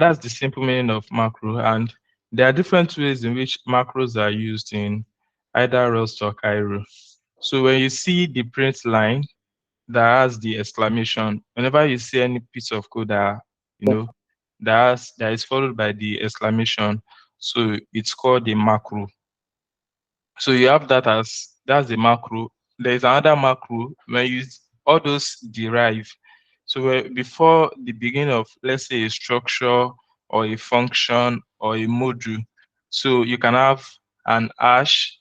that's the simple meaning of macro. And there are different ways in which macros are used in either Rust or Cairo. So when you see the print line that has the exclamation, whenever you see any piece of code that that is followed by the exclamation, so it's called a macro. So you have that as that's the macro. There is another macro when you all those derive. So before the beginning of, let's say, a structure or a function or a module, so you can have an hash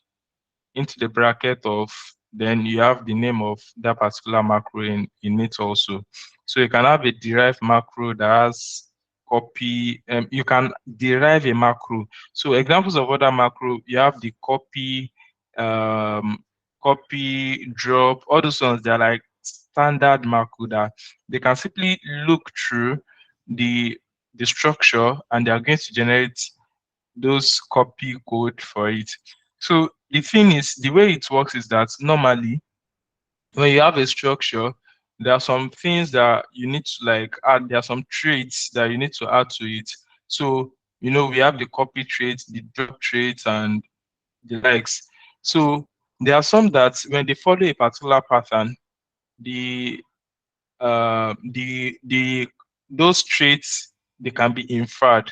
into the bracket of, then you have the name of that particular macro in it also. So you can have a derived macro that has copy. You can derive a macro. So examples of other macro, you have the copy, um, copy, drop, all those ones, they're like standard macro that they can simply look through the the structure and they are going to generate those copy code for it. So the thing is, the way it works is that normally when you have a structure, there are some things that you need to like add. There are some traits that you need to add to it. So we have the copy traits, the drop traits, and the likes. So there are some that when they follow a particular pattern, the the those traits, they can be inferred,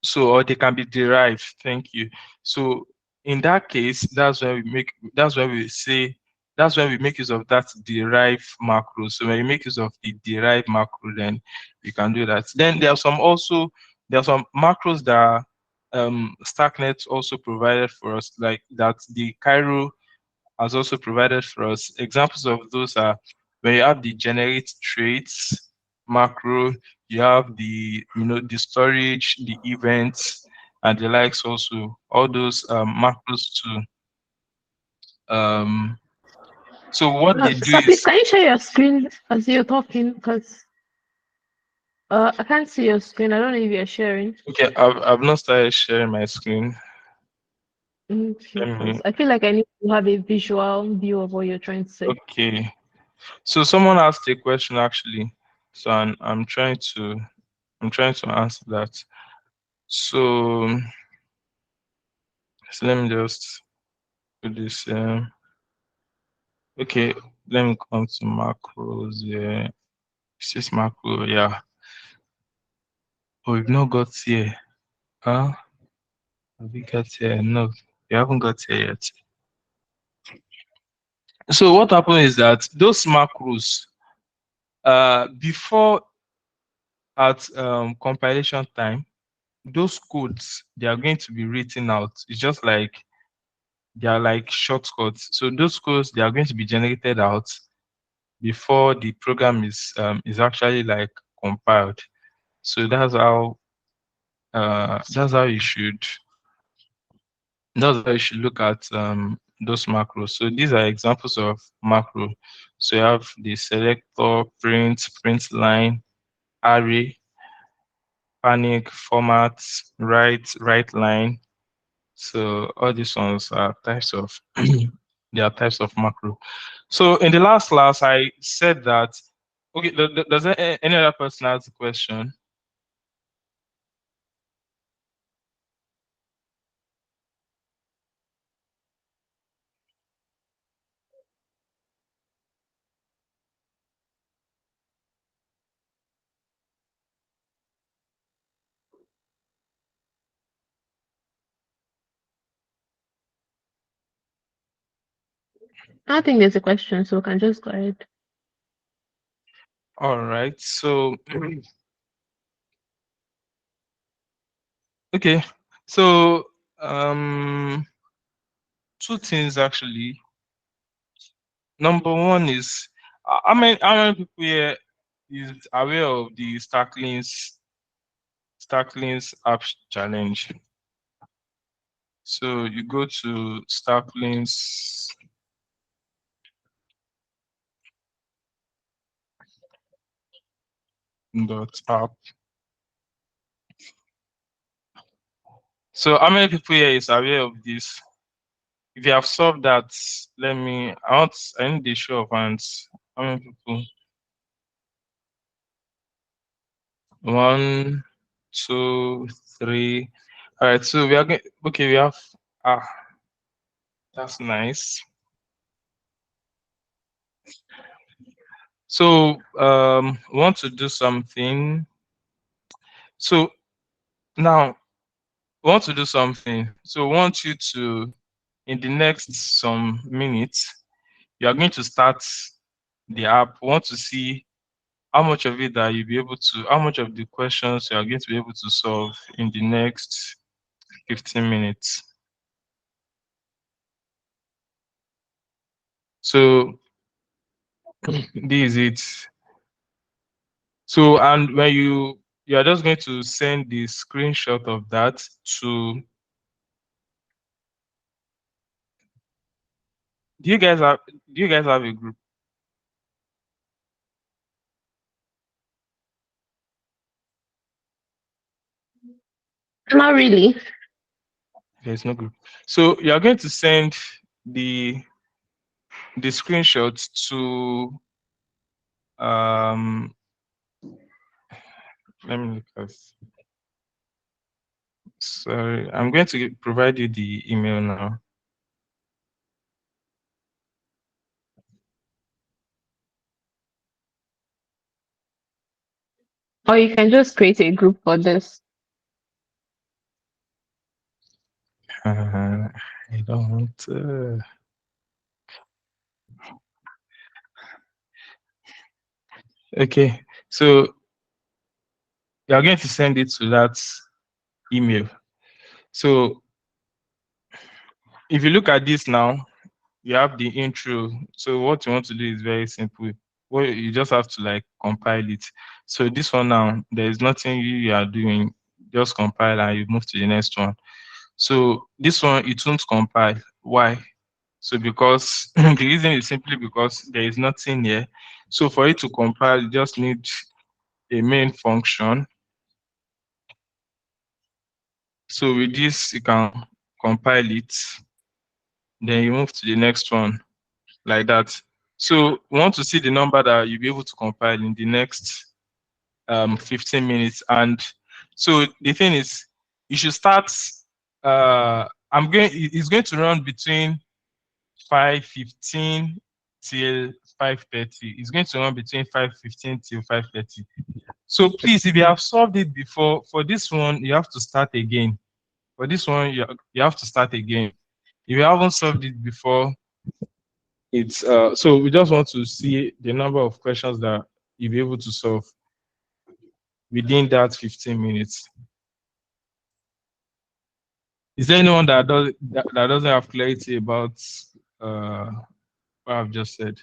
so or they can be derived. Thank you. So in that case, that's when we make use of that derived macro. So when you make use of the derived macro, then you can do that. Then there are some macros that Stacknet also provided for us, like that the Cairo has also provided for us. Examples of those are when you have the generate traits macro, you have the storage, the events, and the likes also. All those macros too. Um, so what they do So please, is, can you share your screen as you're talking? Because I can't see your screen. I don't know if you're sharing. okay, I've not started sharing my screen. Okay, Let me, because I feel like I need to have a visual view of what you're trying to say. okay. So someone asked a question actually. So I'm trying to answer that. So, so let me just do this. Okay, let me come to macros. Yeah, it's just macro. Yeah. Oh, we've not got here. Huh? Have we got here? No, we haven't got here yet. So what happened is that those macros, before at compilation time, those codes, they are going to be written out. It's just like they are like shortcuts. So those codes, they are going to be generated out before the program is actually like compiled. So that's how you should look at those macros. So these are examples of macro. So you have the selector, print line, array, panic, format, write line. So all these ones are types of they are types of macro. So in the last class, I said that, okay, does any other person ask a question? I think there's a question, so we can just go ahead. All right. So okay. So two things actually. Number one is, how many people here is aware of the Starklings app challenge? So you go to starklings.app. So how many people here is aware of this? If you have solved that, I need the show of hands. How many people? One. 2, 3. All right, so we are going. Okay, we have. Ah, that's nice. So, want to do something. So now, want to do something. So, want you to, in the next some minutes, you are going to start the app. Want to see how much of it that you'll be able to, how much of the questions you are going to be able to solve in the next 15 minutes. So this is it. So and when you are just going to send the screenshot of that to, do you guys have a group? Not really. There's no group. So you are going to send the screenshot to let me look at, sorry, I'm going to provide you the email now. Or you can just create a group for this. I don't want okay, so you are going to send it to that email. So if you look at this now, you have the intro. So what you want to do is very simple. Well, you just have to like compile it. So this one now, there is nothing you are doing. Just compile and you move to the next one. So this one, it won't compile. Why? So because the reason is simply because there is nothing here. So for it to compile, you just need a main function. So with this, you can compile it. Then you move to the next one like that. So we want to see the number that you'll be able to compile in the next 15 minutes. And so the thing is, you should start. It's going to run between 5:15 till 5:30. It's going to run between 5:15 till 5:30. So please, if you have solved it before, for this one, you have to start again. For this one, you have to start again. If you haven't solved it before, it's so we just want to see the number of questions that you'll be able to solve within that 15 minutes. Is there anyone that doesn't have clarity about uh, what I've just said?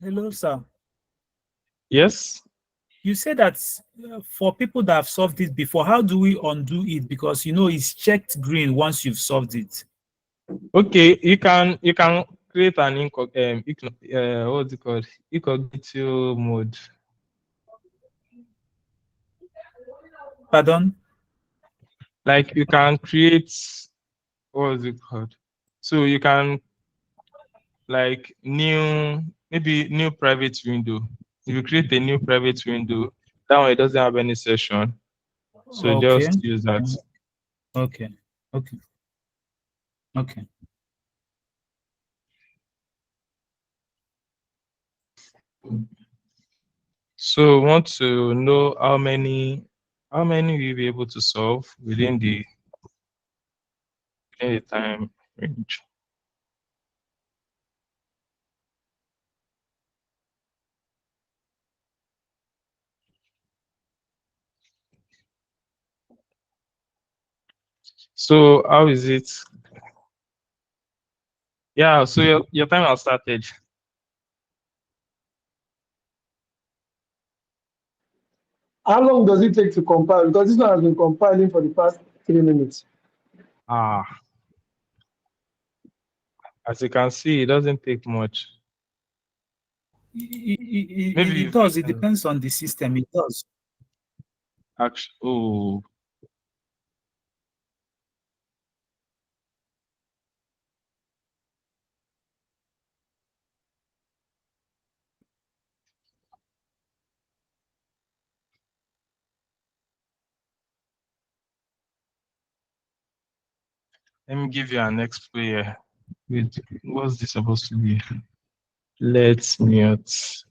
Hello, sir. Yes. You said that for people that have solved it before, how do we undo it? Because it's checked green once you've solved it. Okay. You can create an what's it called? Incognito mode. Pardon? Like you can create, what is it called? So you can like maybe new private window. If you create a new private window, that one it doesn't have any session. So Okay. just use that. Okay. Okay. Okay. So we want to know how many we'll be able to solve within the time range. So how is it? Yeah, so your time has started. How long does it take to compile? Because this one has been compiling for the past 3 minutes. Ah, as you can see, it doesn't take much. Maybe It does. It depends on the system. It does. actually, oh, Let me give you an next player. Wait, what's this supposed to be? Let's mute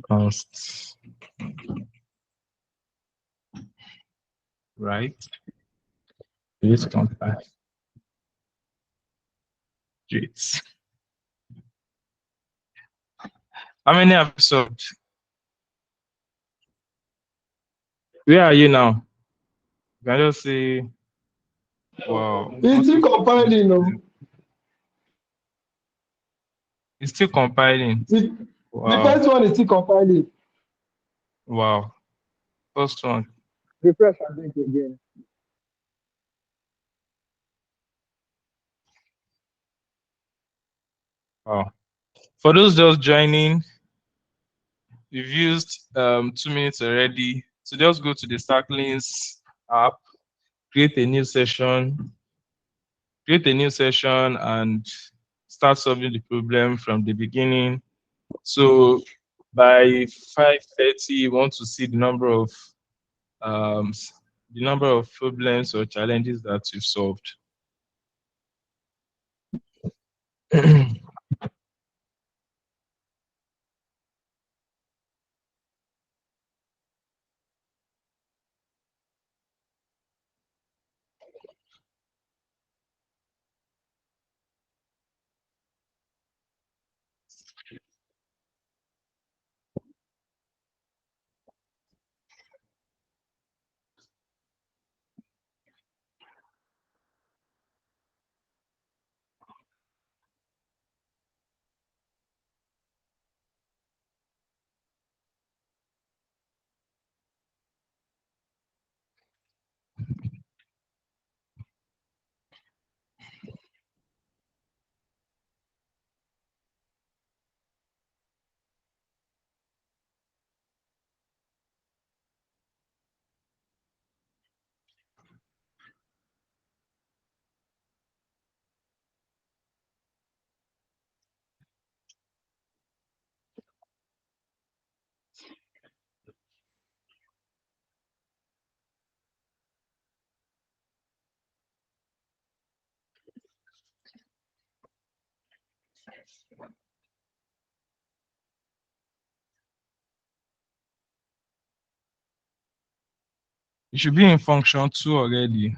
const. Right? Let's compile. Great. How many have you solved? Where are you now? You can just say, wow, It's most still people. compiling, no? It's still compiling. The Wow, first one is still compiling. wow. First one. Refresh and think again. Wow. For those just joining, we've used 2 minutes already. So just go to the Stacklinks app, create a new session, and start solving the problem from the beginning. So by 5:30, you want to see um, the number of problems or challenges that you've solved. You should be in function 2 already.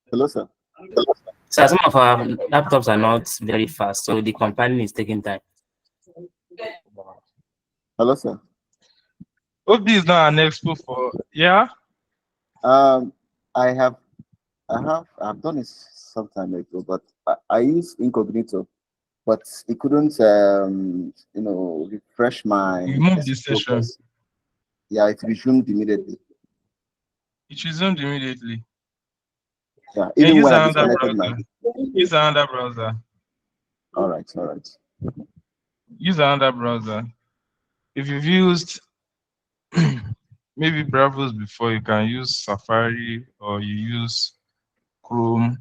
Hello, sir. So some of our laptops are not very fast, so the compiling is taking time. Hello, sir. Hope this is not an expo for, yeah? Um, I have, I've done it some time ago, but I use incognito, but it couldn't, refresh my Remove the SSO session. because, yeah, it resumed immediately. It resumed immediately. Yeah, Then even use when I another disconnected my. browser. Use another browser. All right, all right. Use another browser. If you've used maybe browsers before, you can use Safari or you use Chrome.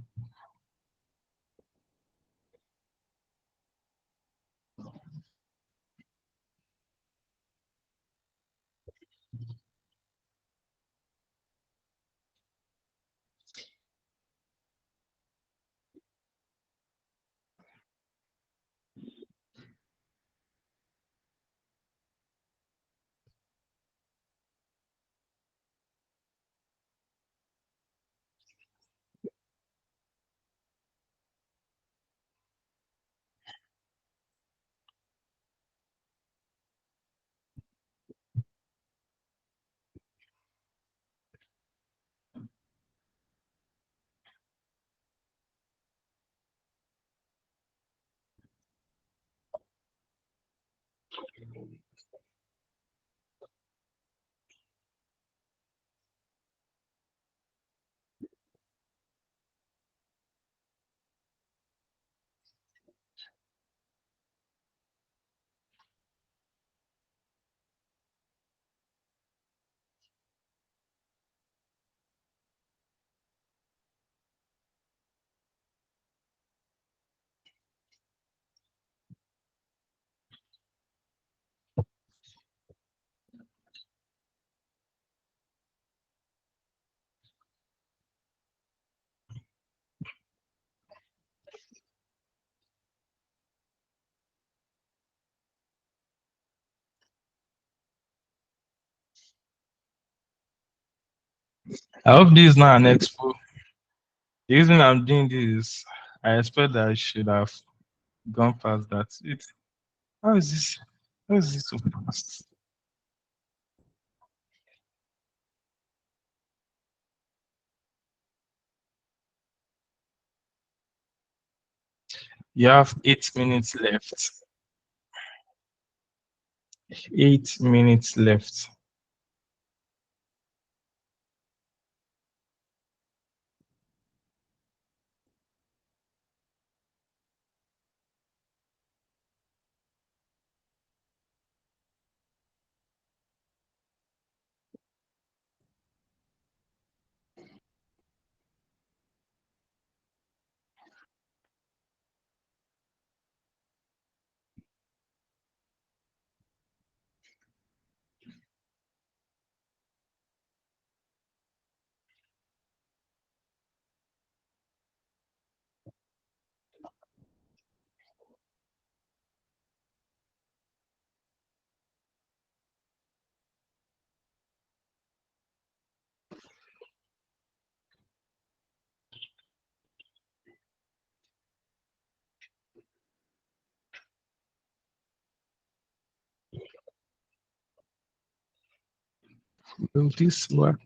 I hope this is not an expo. The reason I'm doing this is I expect that I should have gone past that. How is this? How is this so fast? You have 8 minutes left. 8 minutes left. Will this work?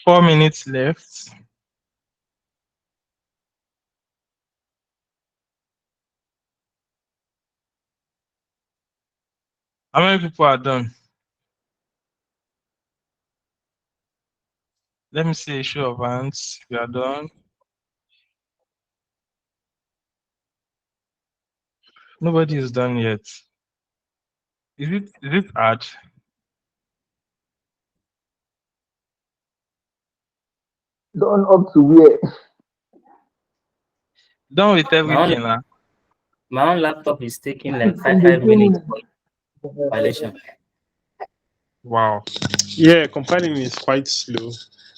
4 minutes left. How many people are done? Let me see a show of hands. We are done. Nobody is done yet. Is it hard? Done up to where? Done with My own, everything, huh? my own laptop is taking like In the five minutes beginning. for compilation. Wow. Yeah, compiling is quite slow,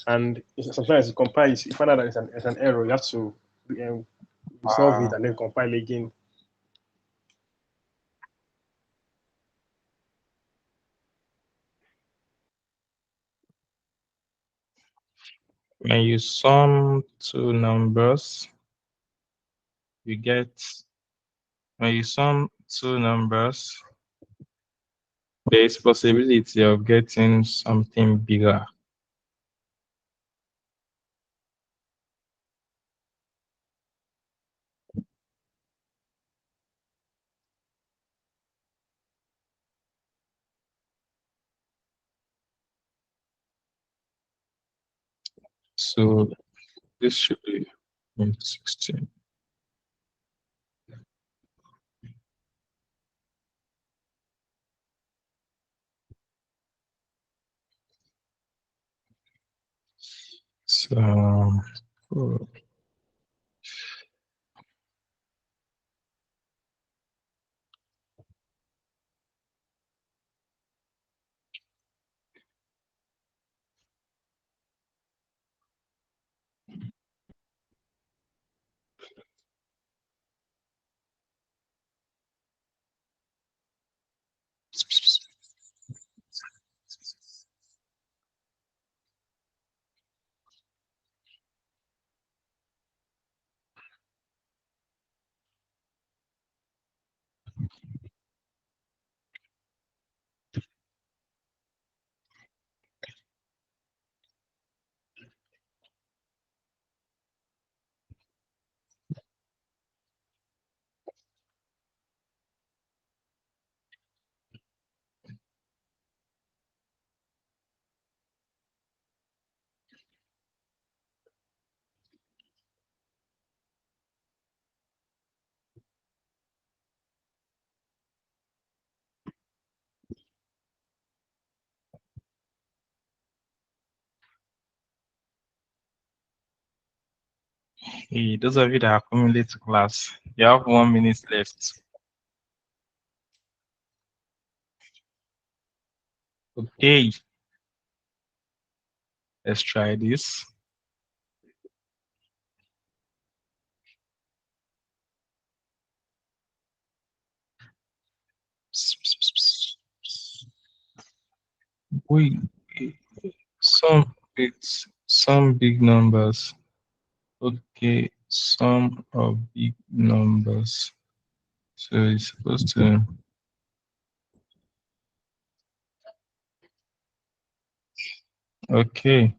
and sometimes you compile, you find out that it's an error. You have to um, resolve it Wow. and then compile again. When you sum two numbers, you get, when you sum two numbers, there is possibility of getting something bigger. So this should be 16. So oh, hey, those of you that are coming late to class, you have 1 minute left. Okay, let's try this. Wait, some big numbers. Okay, sum of big numbers. So it's supposed to. Okay.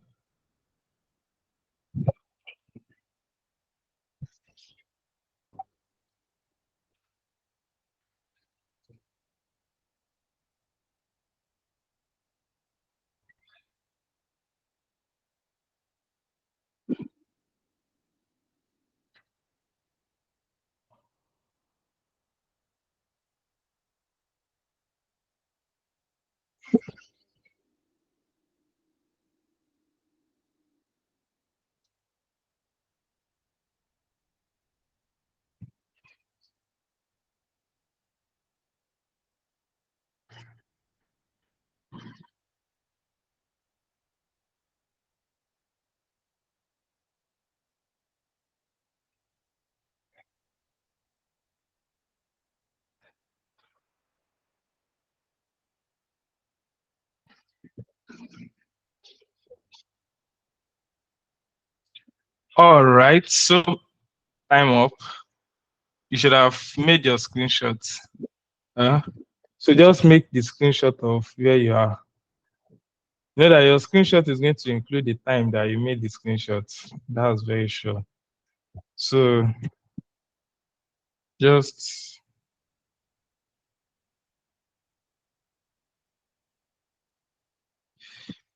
All right. So time up. You should have made your screenshots. So just make the screenshot of where you are. Know that your screenshot is going to include the time that you made the screenshot. That's very sure. So just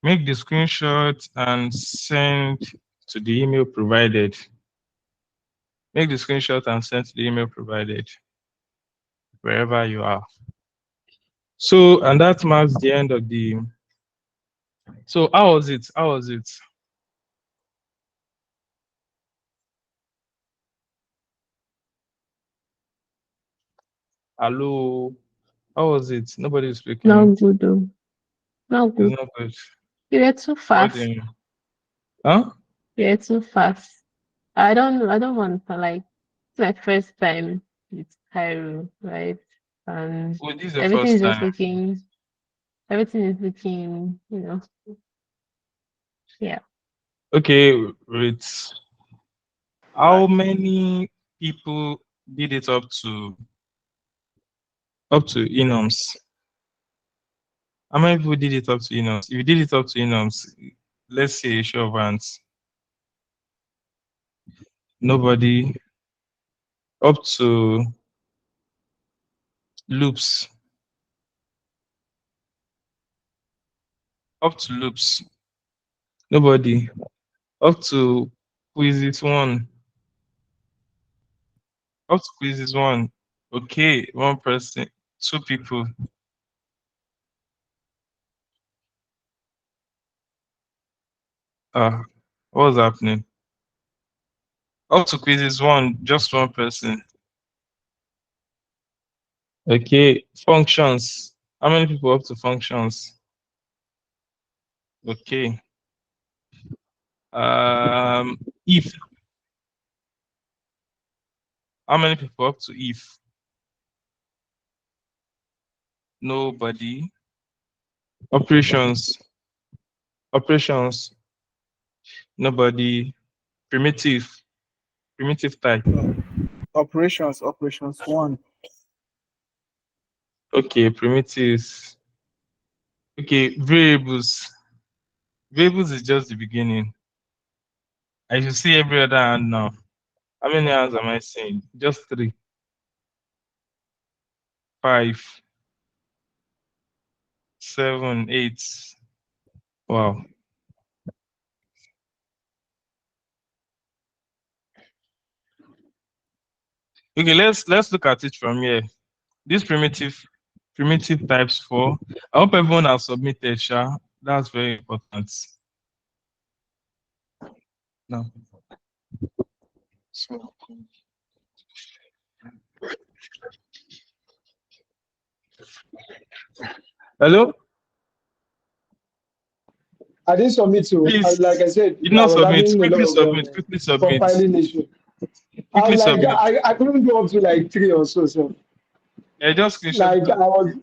Make the screenshot and send to the email provided. Make the screenshot and send to the email provided wherever you are. So, and that marks the end of the. So, how was it? How was it? Hello. How was it? Nobody is speaking. Not good though. Not It's good. not good. You were too What fast. do you mean? Huh? You were too fast. I don't want to like it's my first time with Cairo, right? And Oh, this is the everything first is just time. everything is looking, yeah. Okay, wait. How Right. many people did it up to enums? How many people did it up to enums? If you did it up to enums, let's say a show of hands. Nobody. Up to loops. Up to loops. Nobody. Up to quizzes one. Up to quizzes one. Okay, one person, two people. What's happening? Up to quizzes one, just one person. Okay, functions. How many people up to functions? Okay. If. How many people up to if? Nobody. Operations. Operations. Nobody. Primitive. Primitive type. Operations one. Okay, primitives. Okay, variables. Variables is just the beginning. I should see every other hand now. How many hands am I seeing? Just 3. 5. 7, 8. Wow. Okay, let's look at it from here. This primitive types 4. I hope everyone has submitted, Sha. That's very important. No. So, hello? I didn't submit to, Please, like I said, you I not was submit. having a Quickly lot of submit. Quickly submit. compiling issue. I Quickly was like, submit. I couldn't go up to like 3 or so. So, Yeah, just screenshot like, it. I was,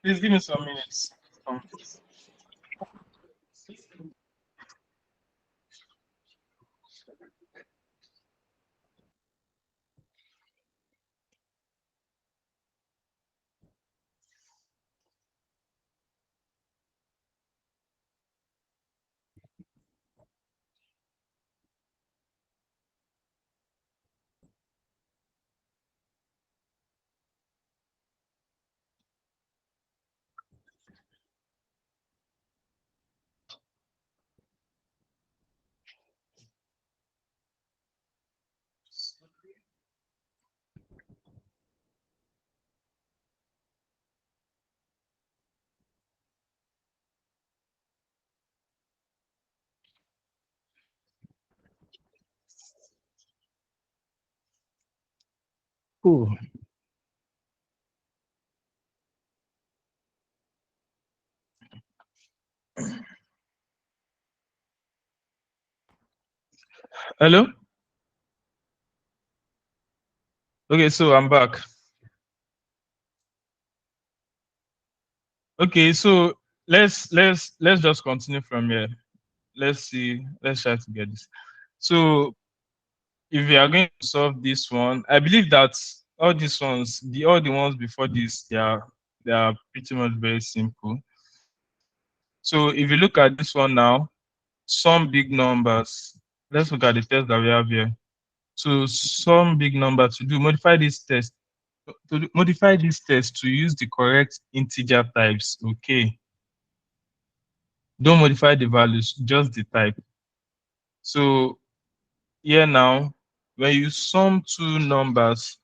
Please give me some minutes. Cool. Hello? Okay, so I'm back. Okay, so let's just continue from here. Let's see. Let's try to get this. So if we are going to solve this one, I believe that all these ones, all the ones before this, they are pretty much very simple. So if you look at this one now, some big numbers. Let's look at the test that we have here. So some big number to modify this test to use the correct integer types. Okay. Don't modify the values, just the type. So here now, when you sum two numbers,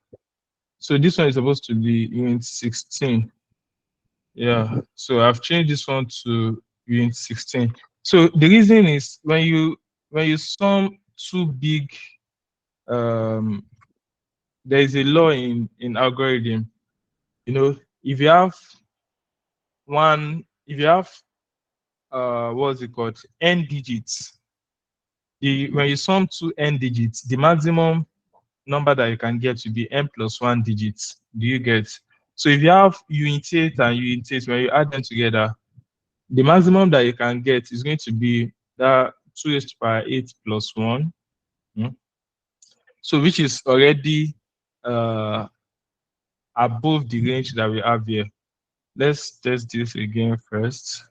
so this one is supposed to be unit 16. Yeah, so I've changed this one to unit 16. So the reason is when you sum two big, there is a law in algorithm. You know, if you have what's it called, n digits, when you sum two n digits, the maximum number that you can get will be n plus 1 digits. Do you get? So if you have unit 8 and unit 8, when you add them together, the maximum that you can get is going to be that 2 raised to the power 8 plus 1. So which is already above the range that we have here. Let's test this again first.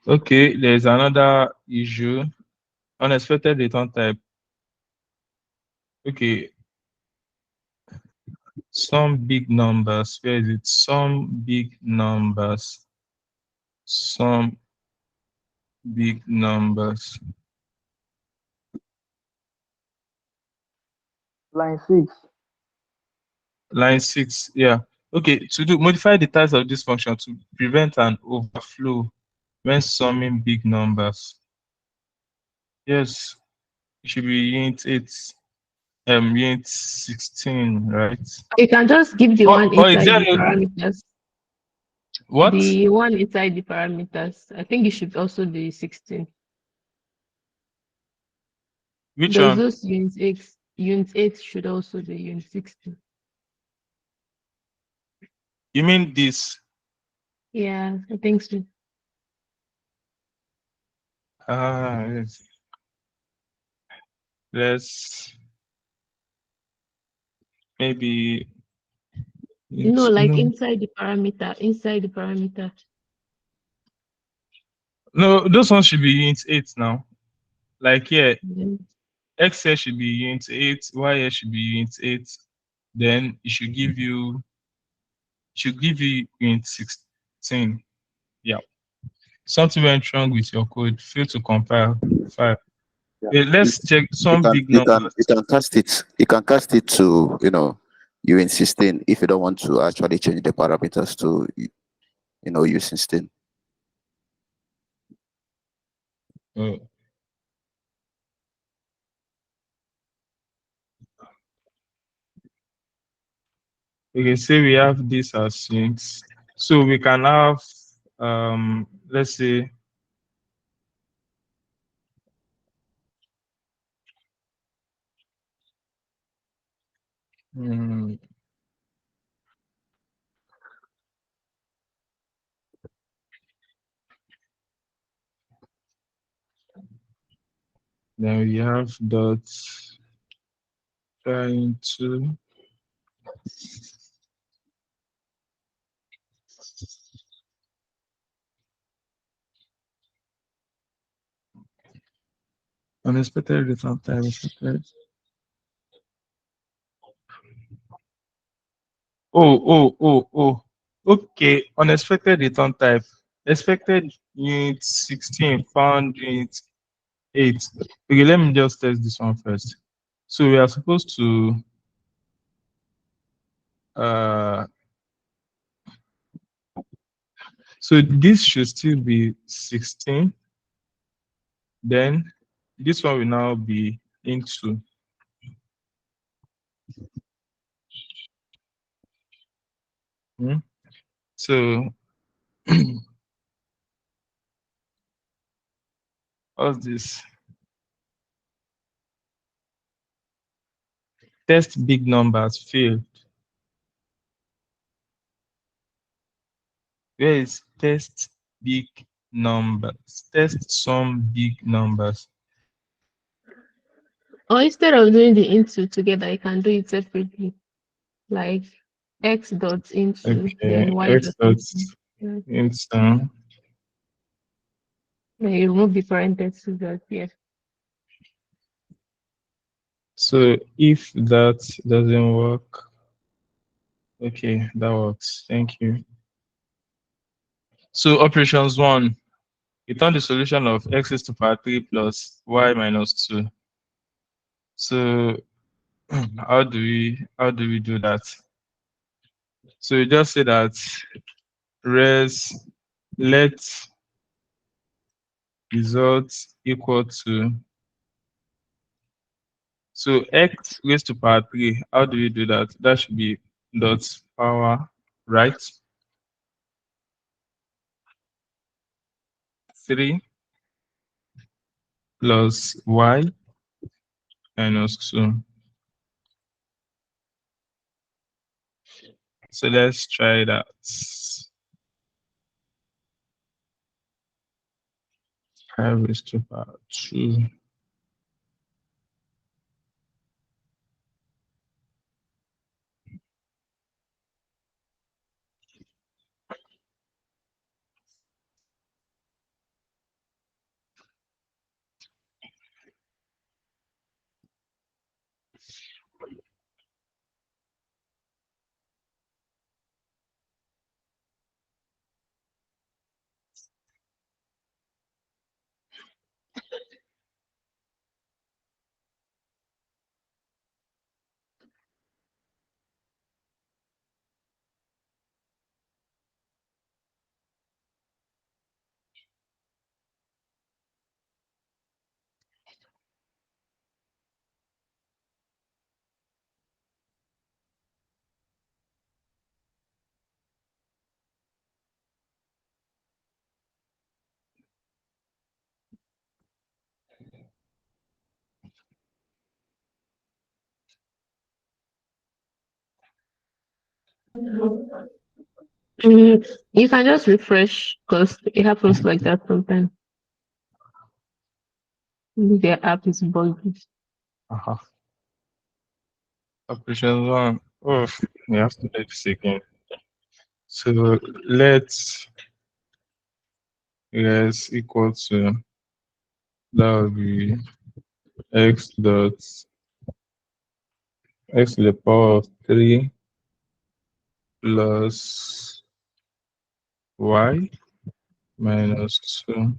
Okay, there's another issue. Unexpected return type. Okay, some big numbers. Where is it? Some big numbers. Some big numbers. Line 6. Line 6. Yeah. Okay, to modify the types of this function to prevent an overflow when summing big numbers. Yes, it should be unit 8, unit 16, right? You can just give the one Or is inside there the parameters. what? The one inside the parameters. I think it should also be 16. Which There's one? those unit 8. Unit 8 should also be unit 16. You mean this? Yeah, I think so. Yes. Let's maybe No, like no. inside the parameter. Inside the parameter. No, those ones should be unit 8 now. Like here, Yeah. X here should be unit 8, Y here should be unit 8. Then it should give you unit 16. Yeah. Something went wrong with your code. Failed to compile file. Yeah. Let's check You some can big you can numbers. you can cast it. You can cast it to you in 16 if you don't want to actually change the parameters to use 16. Oh. Okay, say we have this as strings. So we can have let's say then we have dots trying to unexpected return time expected. Oh. Okay, unexpected return type. Expected unit 16, found unit 8. Okay, let me just test this one first. So we are supposed to so this should still be 16. Then this one will now be into. So what's this? Test big numbers failed. Where is test big numbers? Test some big numbers. Or instead of doing the into together, you can do it separately. Like x dot into, Okay, then y X dot into. dots Yeah. into. Then you remove the parentheses that here. So if that doesn't work, okay, that works. Thank you. So operations 1, return the solution of x raised to power 3 plus y minus 2. So how do we do that? So you just say that let results equal to, so x raised to power 3. How do we do that? That should be dot power, right? 3 plus y minus 2. So let's try that. I raised to power 2. You can just refresh because it happens like that sometimes. Maybe their app is buggy. Uh-huh. Operations 1. Oh, we have to do this again. So let's s equal to, that will be x dot x to the power of 3 plus y minus 2.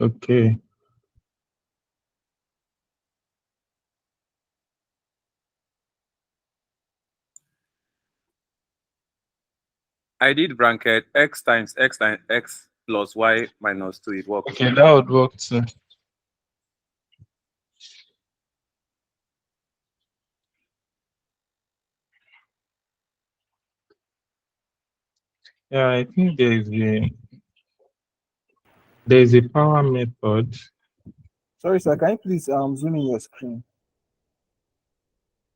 Okay. I did bracket x times x plus y minus 2. It worked. Okay, that would work too. Yeah, I think there is a power method. Sorry, sir. Can you please zoom in your screen?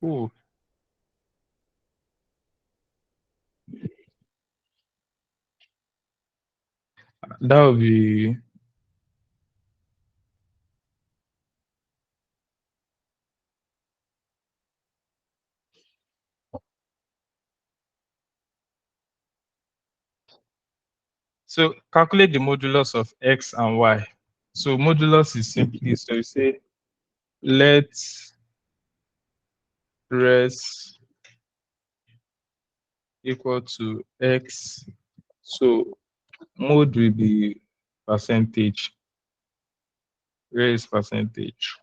Oh, that would be, so calculate the modulus of x and y. So modulus is simply, so you say let res equal to x. So mod will be percentage, res percentage,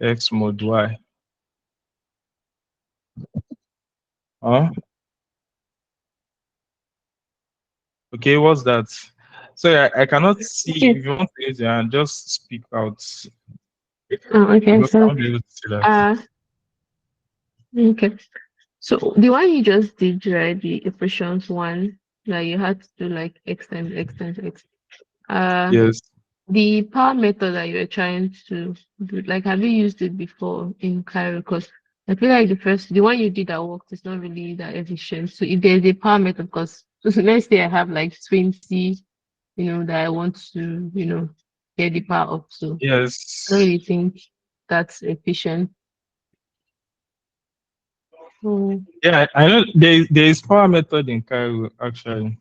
x mod y. Huh? Okay, what's that? So I cannot see. Okay. If you want to use your hand, just speak out. Okay. Because I So, won't be able to see that. uh, okay. So the one you just did, right? The operations one, like you had to do like x times x times x. Uh, Yes. the power method that you were trying to do, like, have you used it before in Cairo? Because I feel like the one you did that worked is not really that efficient. So if there's a power method, because let's say I have like 20, that I want to, get the power up. So I don't Yes. really think that's efficient. So, Yeah, I know there is power method in Cairo actually.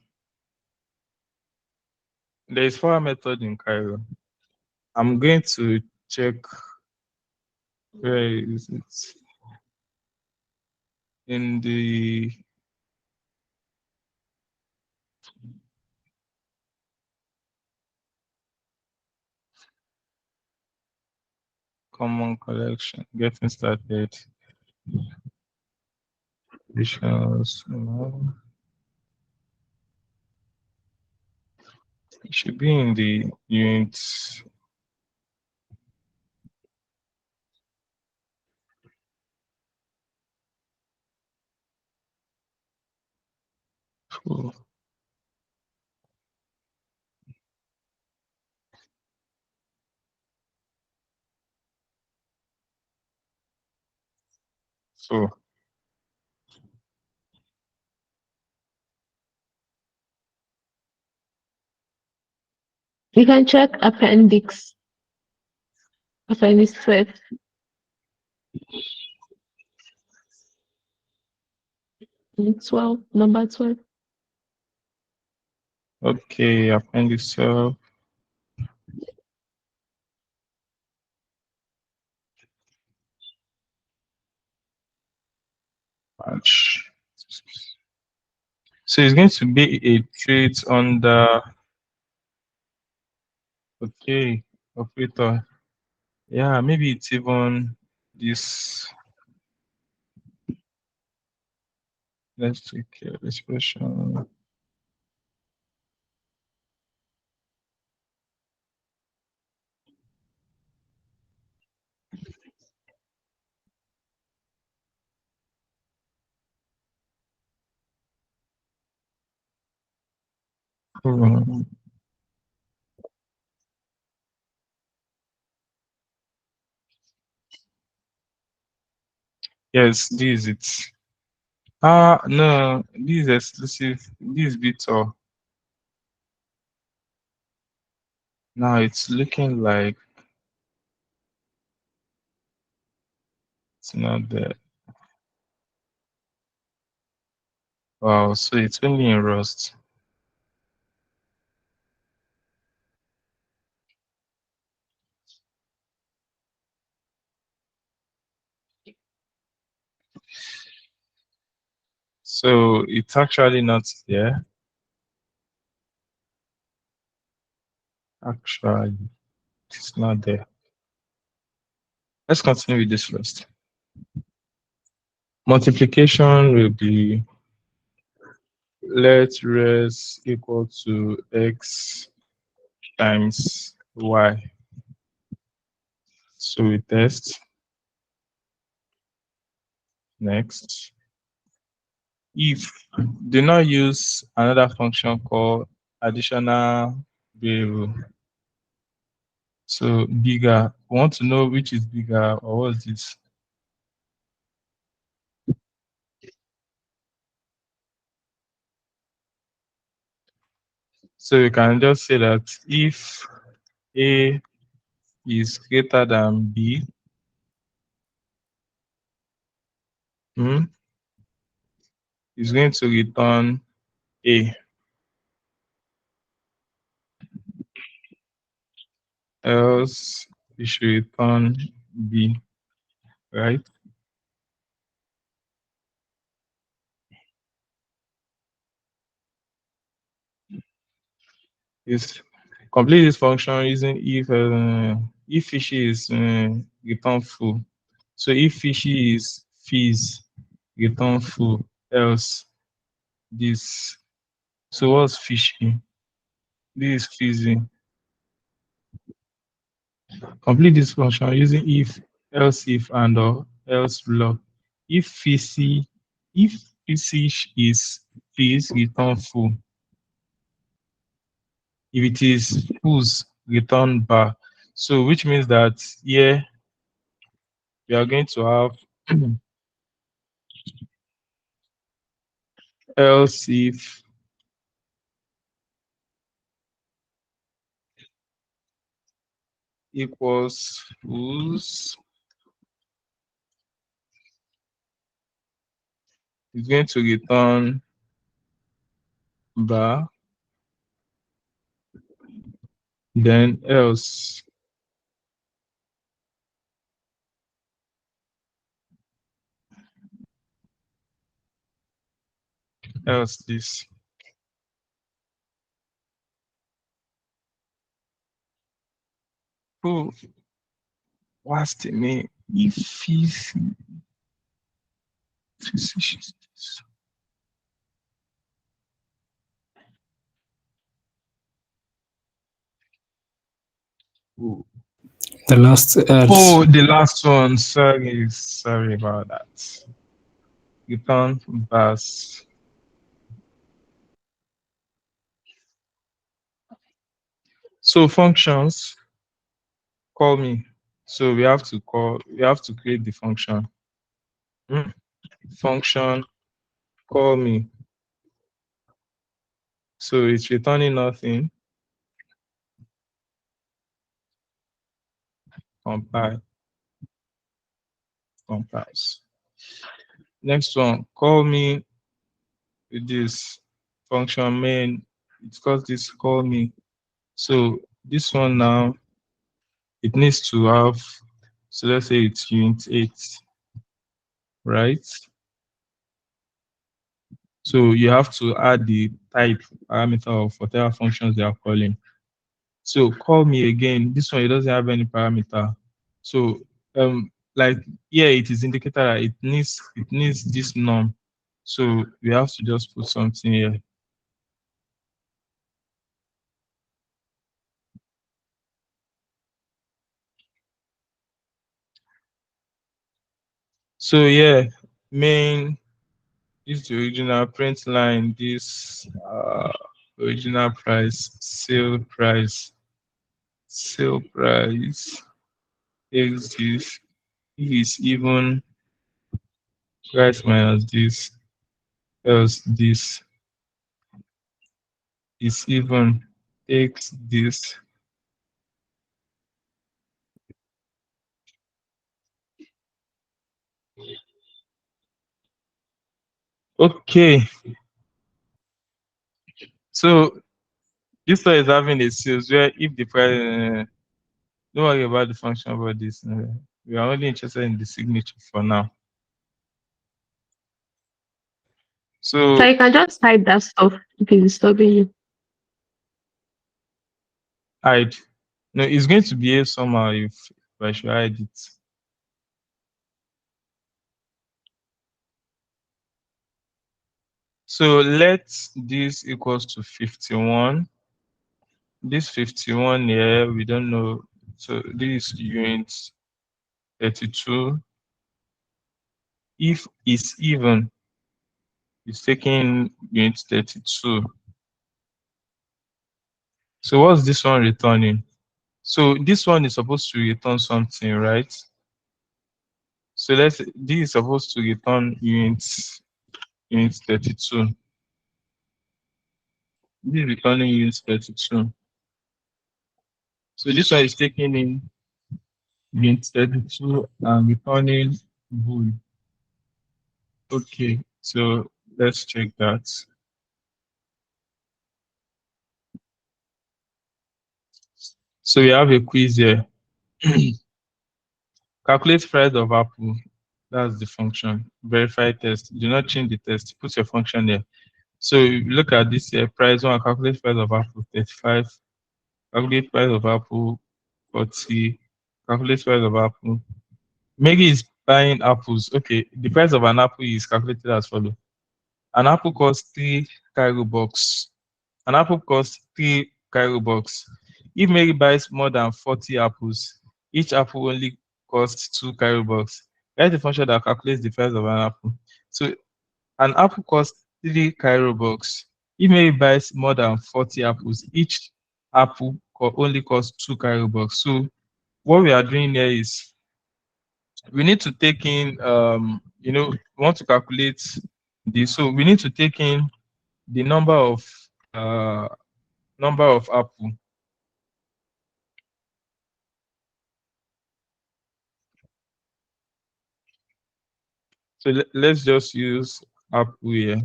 There is power method in Cairo. I'm going to check where is it in the common collection. Getting started. Visuals. It should be in the units. So You can check appendix 12. Number 12. okay, appendix 12. Match. So it's going to be a trait under okay operator. Yeah, maybe it's even this. Let's take expression. Hmm. Yes, this is it. No, this is exclusive. This is Vitor. Now it's looking like it's not there. Wow, so it's only in Rust. So it's actually not there. Actually, it's not there. Let's continue with this first. Multiplication will be let res equal to x times y. So we test. Next. If do not use another function called additional variable. So bigger, we want to know which is bigger or what is this? So you can just say that if A is greater than B, is going to return A. Else it should return B, right? Is complete this function using if fishy is return full. So if fishy is fees return full, else this. So what's fishy? This is fizzy. Complete this function using else if and or else block. If fishy is fees return full. If it is fools return bar. So which means that here we are going to have else if equals fools is going to return bar, then else else this. Oh, what's the name? If he's The last oh, the last one. Sorry about that. Return bus. So functions, call me. So we have to create the function. Function, call me. So it's returning nothing. Compile. Compiles. Next one, call me with this function main. It's called this call me. So this one now, it needs to have, so let's say it's unit 8, right? So you have to add the type parameter of whatever functions they are calling. So call me again. This one, it doesn't have any parameter. So like here it is indicated that it needs this norm. So we have to just put something here. So yeah, main is the original print line, this original price, sale price is this, is even price minus this, else this is even, takes this. Okay, so this one is having a sales where if the price, don't worry about the function about this. We are only interested in the signature for now. So So you can just hide that stuff if it's disturbing you. hide. No, it's going to behave somehow if I should hide it. So let this equals to 51. This 51 here, we don't know. So this is unit 32. If it's even, it's taking unit 32. So what's this one returning? So this one is supposed to return something, right? So this is supposed to return unit 32. This is returning unit 32. So this one is taking in unit 32 and returning bool. Okay, so let's check that. So we have a quiz here. Calculate price of apple. That's the function. Verify test. Do not change the test. Put your function there. So you look at this here. Price one. Calculate price of apple 35. Calculate price of apple 40. Calculate price of apple. Maggie is buying apples. Okay, the price of an apple is calculated as follows. An apple costs 3 Cairo bucks. An apple costs 3 Cairo bucks. If Mary buys more than 40 apples, each apple only costs 2 Cairo bucks. Write the function that calculates the price of an apple. So an apple costs 3 Cairo bucks. If Mary buys more than 40 apples, each apple only costs 2 Cairo bucks. So what we are doing here is we need to take in, we want to calculate this. So we need to take in the number of apple. So let's just use apple here.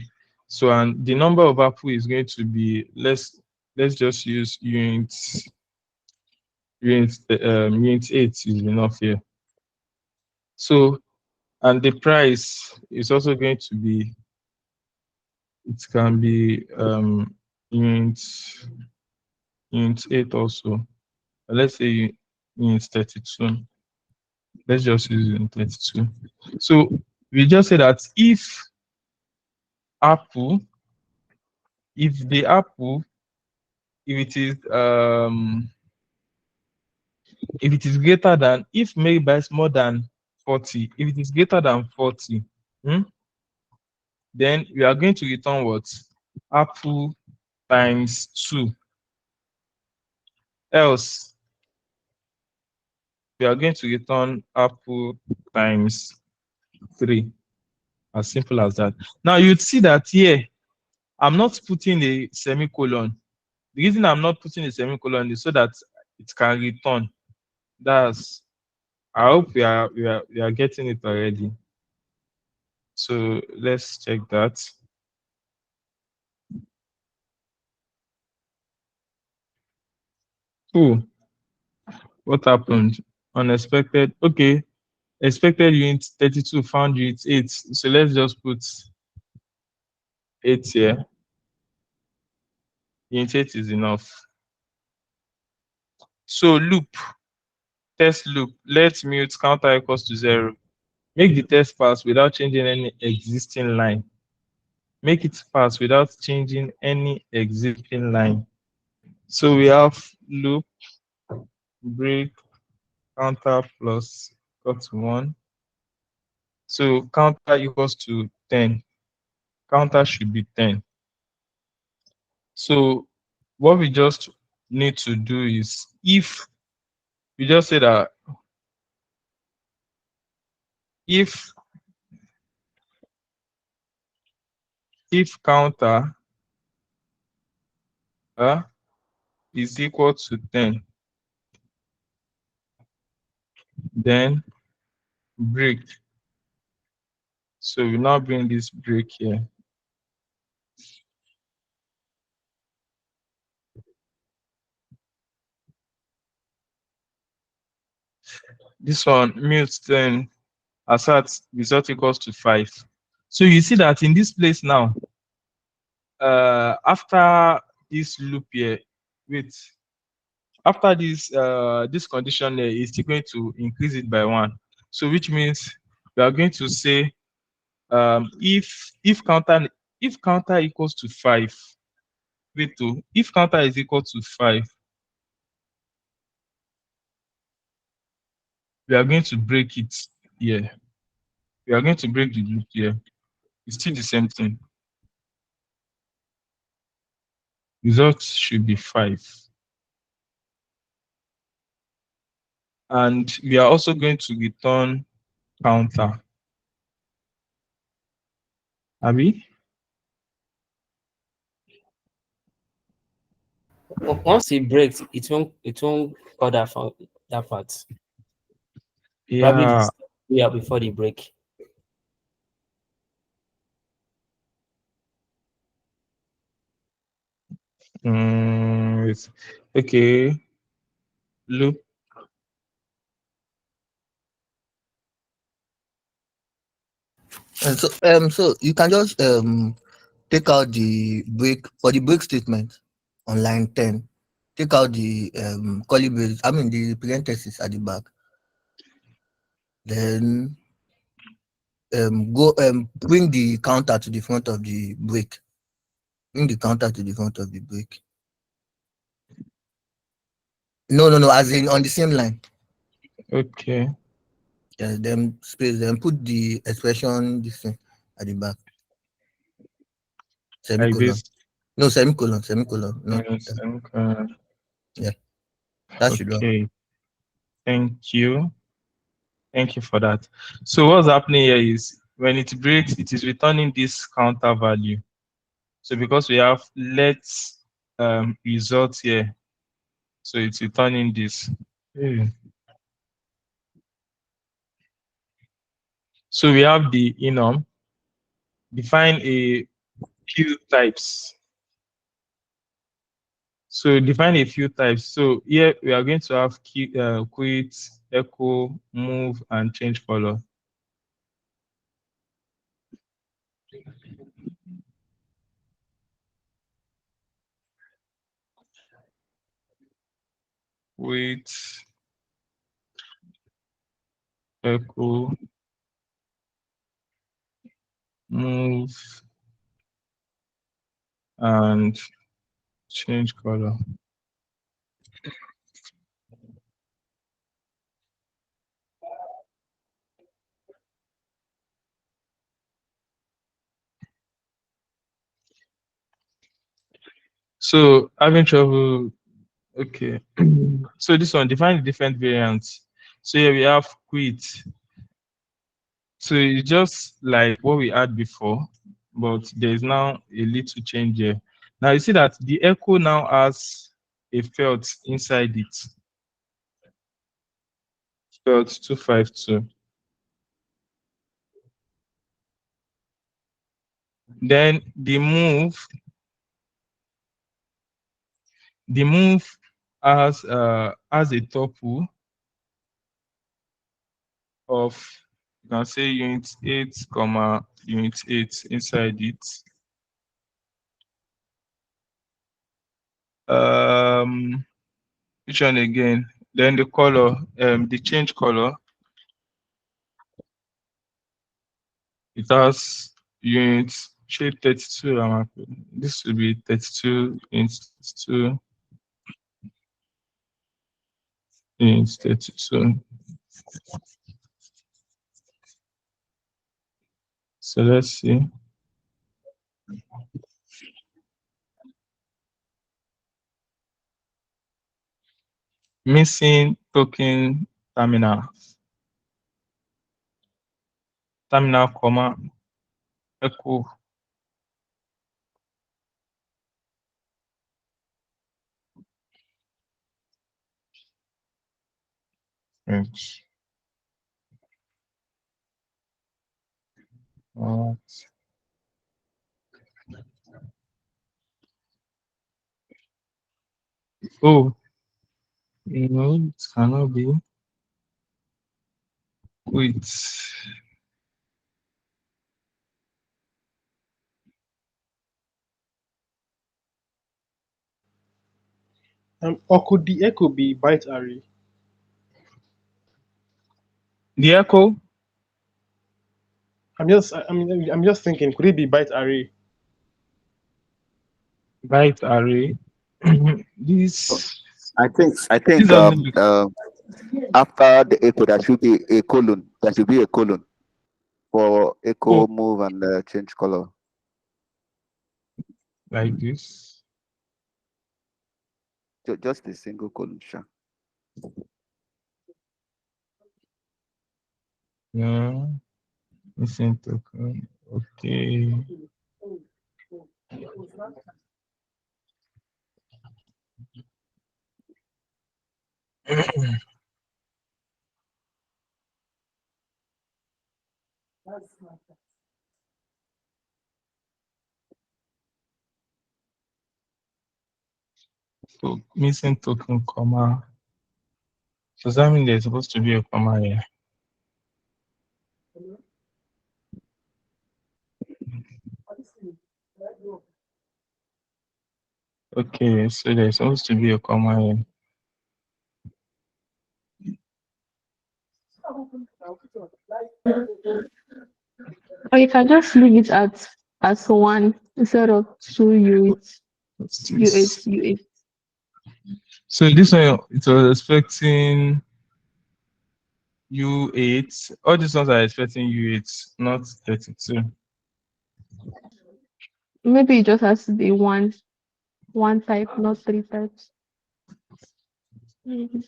So and the number of apple is going to be, let's just use unit 8 is enough here. So and the price is also going to be it can be int 8 also. Let's say int 32. Let's just use int 32. So we just say that apple, if the apple, if it is greater than, if made by more than 40, if it is greater than 40, then we are going to return what? Apple times 2. Else, we are going to return apple times 3. As simple as that. Now you'd see that here, I'm not putting a semicolon. The reason I'm not putting a semicolon is so that it can return. I hope we are getting it already. So let's check that. Oh, what happened? Unexpected. Okay. Expected unit 32, found unit 8. So let's just put 8 here. Unit 8 is enough. So loop, test loop, let mute counter equals to 0. Make the test pass without changing any existing line. Make it pass without changing any existing line. So we have loop, break, counter plus equal to 1. So counter equals to 10. Counter should be 10. So what we just need to do is, if we just say that if counter is equal to 10, then break. So we now bring this break here. This one mute, then assert result equals to 5. So you see that in this place now, after this loop here, wait, after this condition here is still going to increase it by 1. So which means we are going to say if counter equals to 5, wait to if counter is equal to 5, we are going to break it here. We are going to break the loop here. It's still the same thing. Result should be 5. And we are also going to return counter. Abi? Once it breaks, it won't call that from that part. Probably Yeah. before the break. Okay. Loop. And so you can just take out the break for the break statement on line 10. Take out the curly braces, I mean the parentheses at the back. Then go bring the counter to the front of the break. Bring the counter to the front of the break. No, as in on the same line. Okay. Yeah, then space, then put the expression this thing at the back. Like Semicolon. this. No, semicolon. No. Semicolon. Yeah. That should run. Okay. Thank you. Thank you for that. So what's happening here is when it breaks, it is returning this counter value. So because we have let result here, so it's returning this. So we have the enum. Define a few types. So define a few types. So here we are going to have quit, echo, move, and change color. Wait, echo, move, and change color. So having trouble, okay. So this one, define the different variants. So here we have quit. So it's just like what we had before, but there is now a little change here. Now you see that the echo now has a felt inside it. Felt 252. Then the move has a tuple of, you can say, unit 8 comma unit 8 inside it. Which one again? Then the color, the change color, it has units shape 32. This will be 32 units 32 units 32. So let's see. Missing token terminal. Terminal comma echo. Right. Alright. Oh, no, it cannot be. Wait. Or could the echo be byte array? The echo? I'm just thinking, could it be byte array? Byte array. This I think this doesn't look after the echo there should be a colon. There should be a colon for echo, move, and change color. like this. Just a single colon, sure. Yeah. Missing token. Okay. So missing token comma. So does that mean there's supposed to be a comma here? Okay, so there's supposed to be a comma here. Or you can just leave it as one instead of two units. What's U8, this? U8. So this one, it was expecting U8. All these ones are expecting U8, not 32. Maybe it just has to be one type, not three types. Mhm.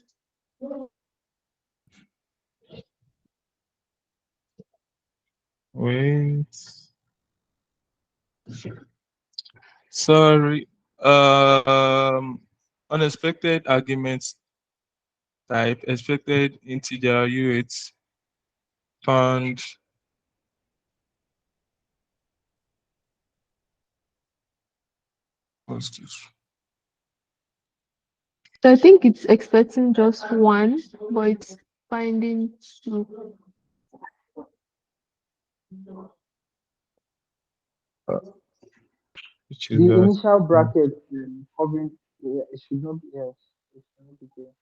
Wait. Sorry. Unexpected arguments type, expected integer U8 found. What's this? So I think it's expecting just one, but it's finding two. Which The is that? initial bracket hovering, yeah, it should not be, yes, it should not be there.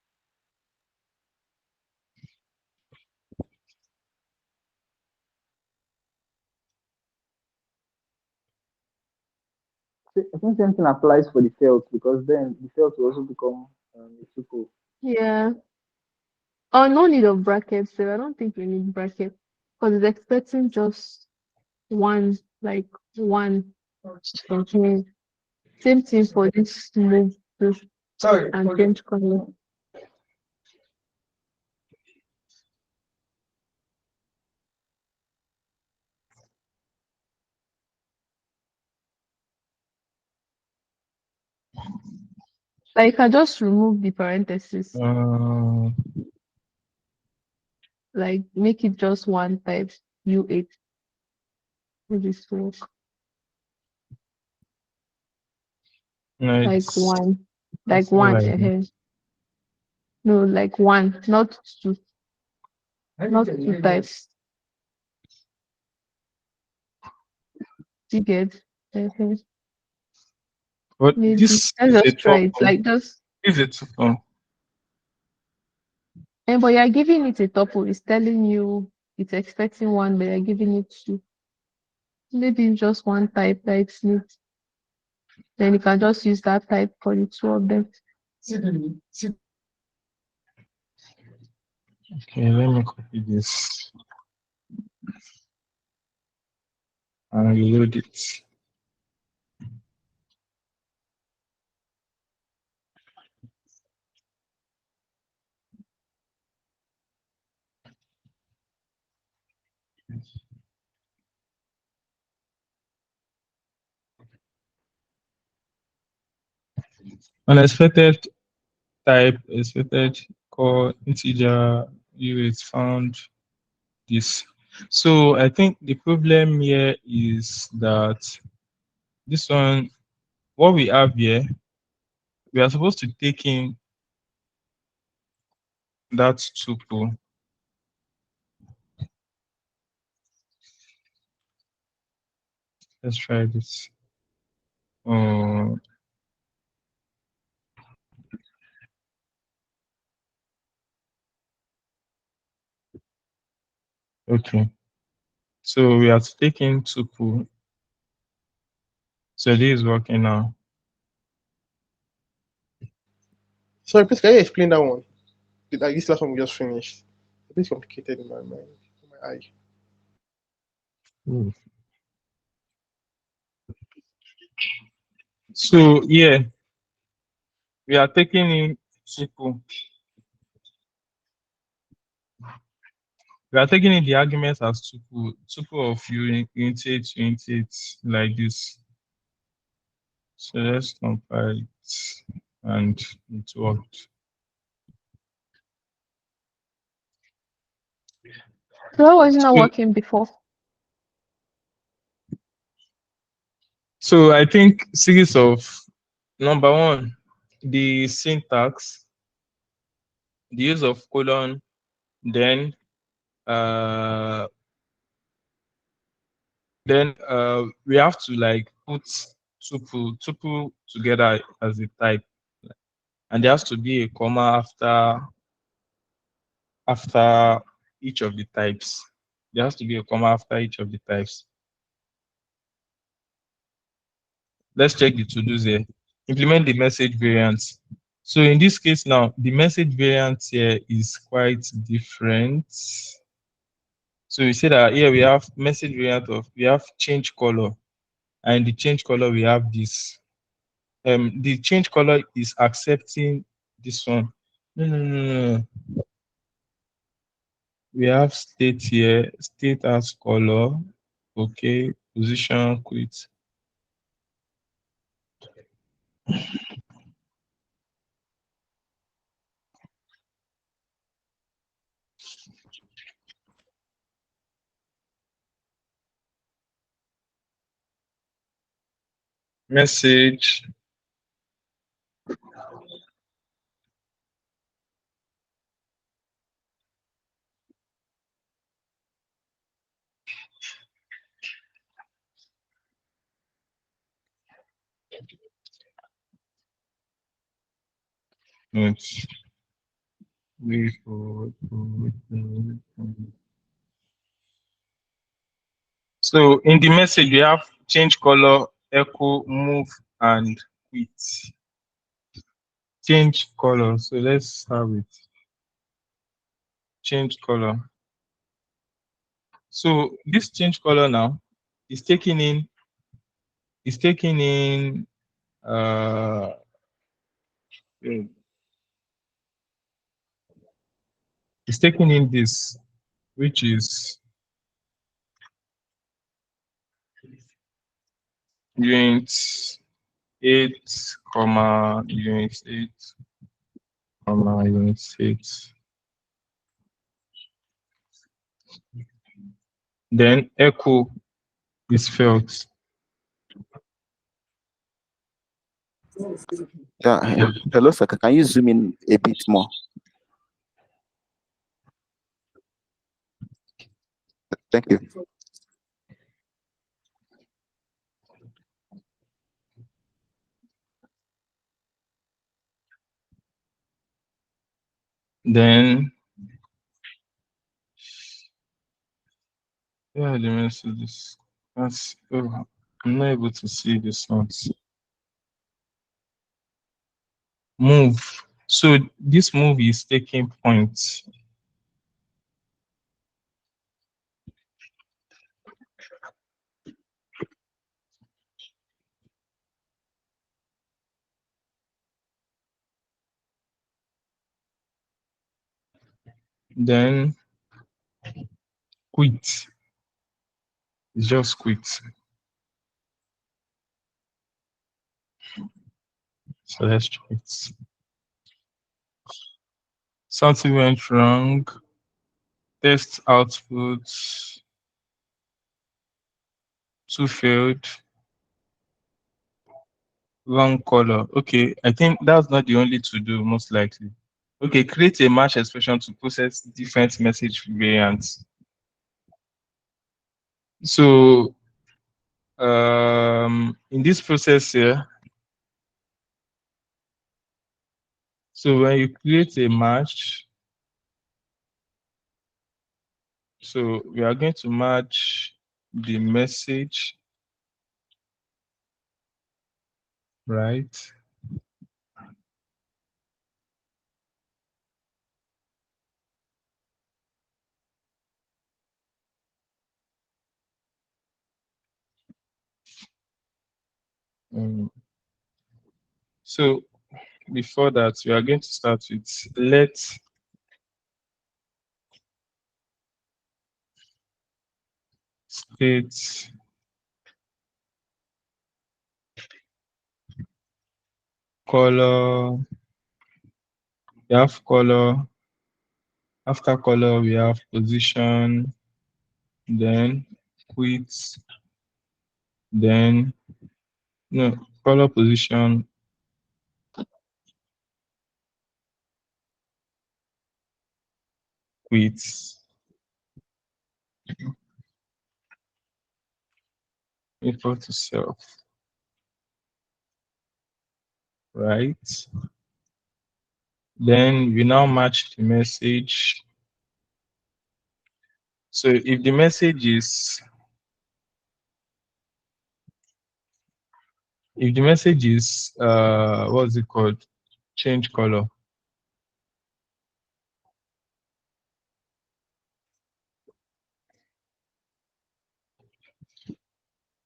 I think same thing applies for the felt because then the felt will also become a tuple. Yeah. Oh, no need of brackets. So I don't think we need brackets because it's expecting just one, like one. Okay. Same thing for this move to and change color. Like I just remove the parentheses, like make it just one type U8 for this work. No, Like it's one. Like it's not one. like that. No, like one, not two. Not two types. Do you get? But Maybe. this Let's is a just try it. tuple. Like just This is a tuple. and but you're giving it a tuple. It's telling you it's expecting one, but you're giving it two. Maybe it's just one type that it's neat. Then you can just use that type for the two of them. Okay, let me copy this and load it. Unexpected type, expected core integer is found this. So I think the problem here is that this one, what we have here, we are supposed to take in that tuple. Let's try this. Oh, okay. So we are taking tuple. So this is working now. Sorry, please can you explain that one? Like this last one we just finished. A bit complicated in my mind, in my eye. So yeah, we are taking in tuple. We are taking in the arguments as tuple of unit 8 like this. So let's compile it and it worked. So why was it not So, working before? so I think series of number one, the syntax, the use of colon, then uh we have to like put tuple together as a type, and there has to be a comma after each of the types. There has to be a comma after each of the types. Let's check the to-dos here. Implement the message variants. So in this case now, the message variant here is quite different. So we say that here we have message variant of, we have change color, and the change color we have this. The change color is accepting this one. No. We have state here, state as color. Okay, position, quit. Message. Oops. So in the message we have change color, echo, move, and quit. Change color. So let's start with change color. So this change color now is taking in uh it's taking in this, which is unit 8, unit 8, unit 8. Then echo is felt. Yeah. Hello, sir. Can you zoom in a bit more? Thank you. Then yeah, the messages. That's I'm not able to see this one. Move. So this move is taking points. Then quit. It's just quit. So let's try it. Something went wrong. Test output. 2 failed. Wrong color. Okay, I think that's not the only to do, most likely. Okay, create a match expression to process different message variants. So in this process here, so when you create a match, so we are going to match the message, right? So before that, we are going to start with let state color. We have color. After color, we have position, then quit, then no color position, quit, equal to self, right? Then we now match the message. So if the message is what's it called? Change color.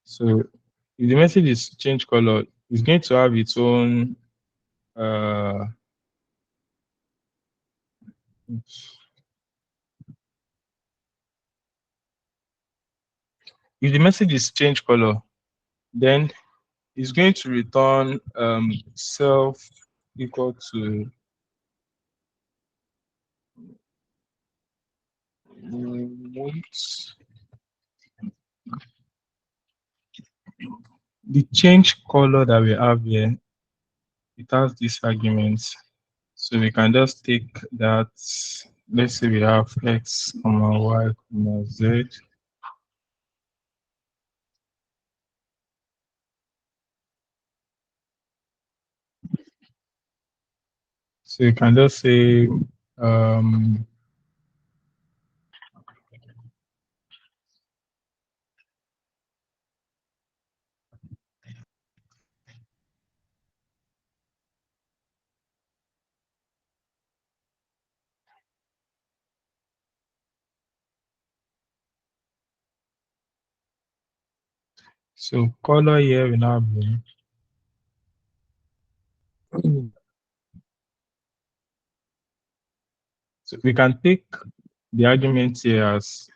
So if the message is change color, it's going to have its own if the message is change color, then it's going to return self equal to the change color that we have here. It has these arguments, so we can just take that. Let's say we have x, y, z. So you can just say So color here will now be so we can take the argument here as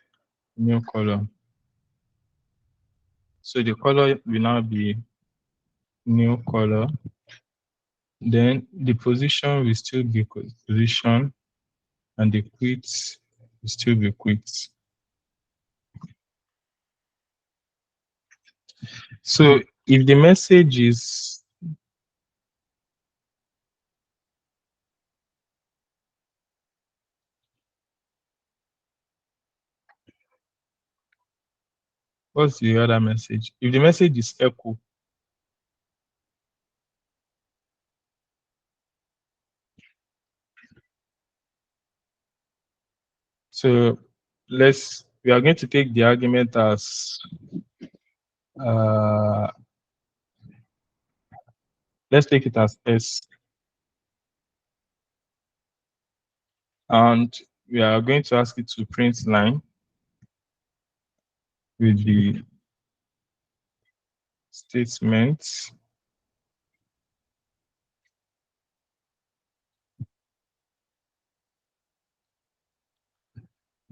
new color. So the color will now be new color. Then the position will still be position, and the quit will still be quit. So if the message is what's the other message? If the message is echo, so we are going to take the argument as let's take it as S, and we are going to ask it to print line with the statement.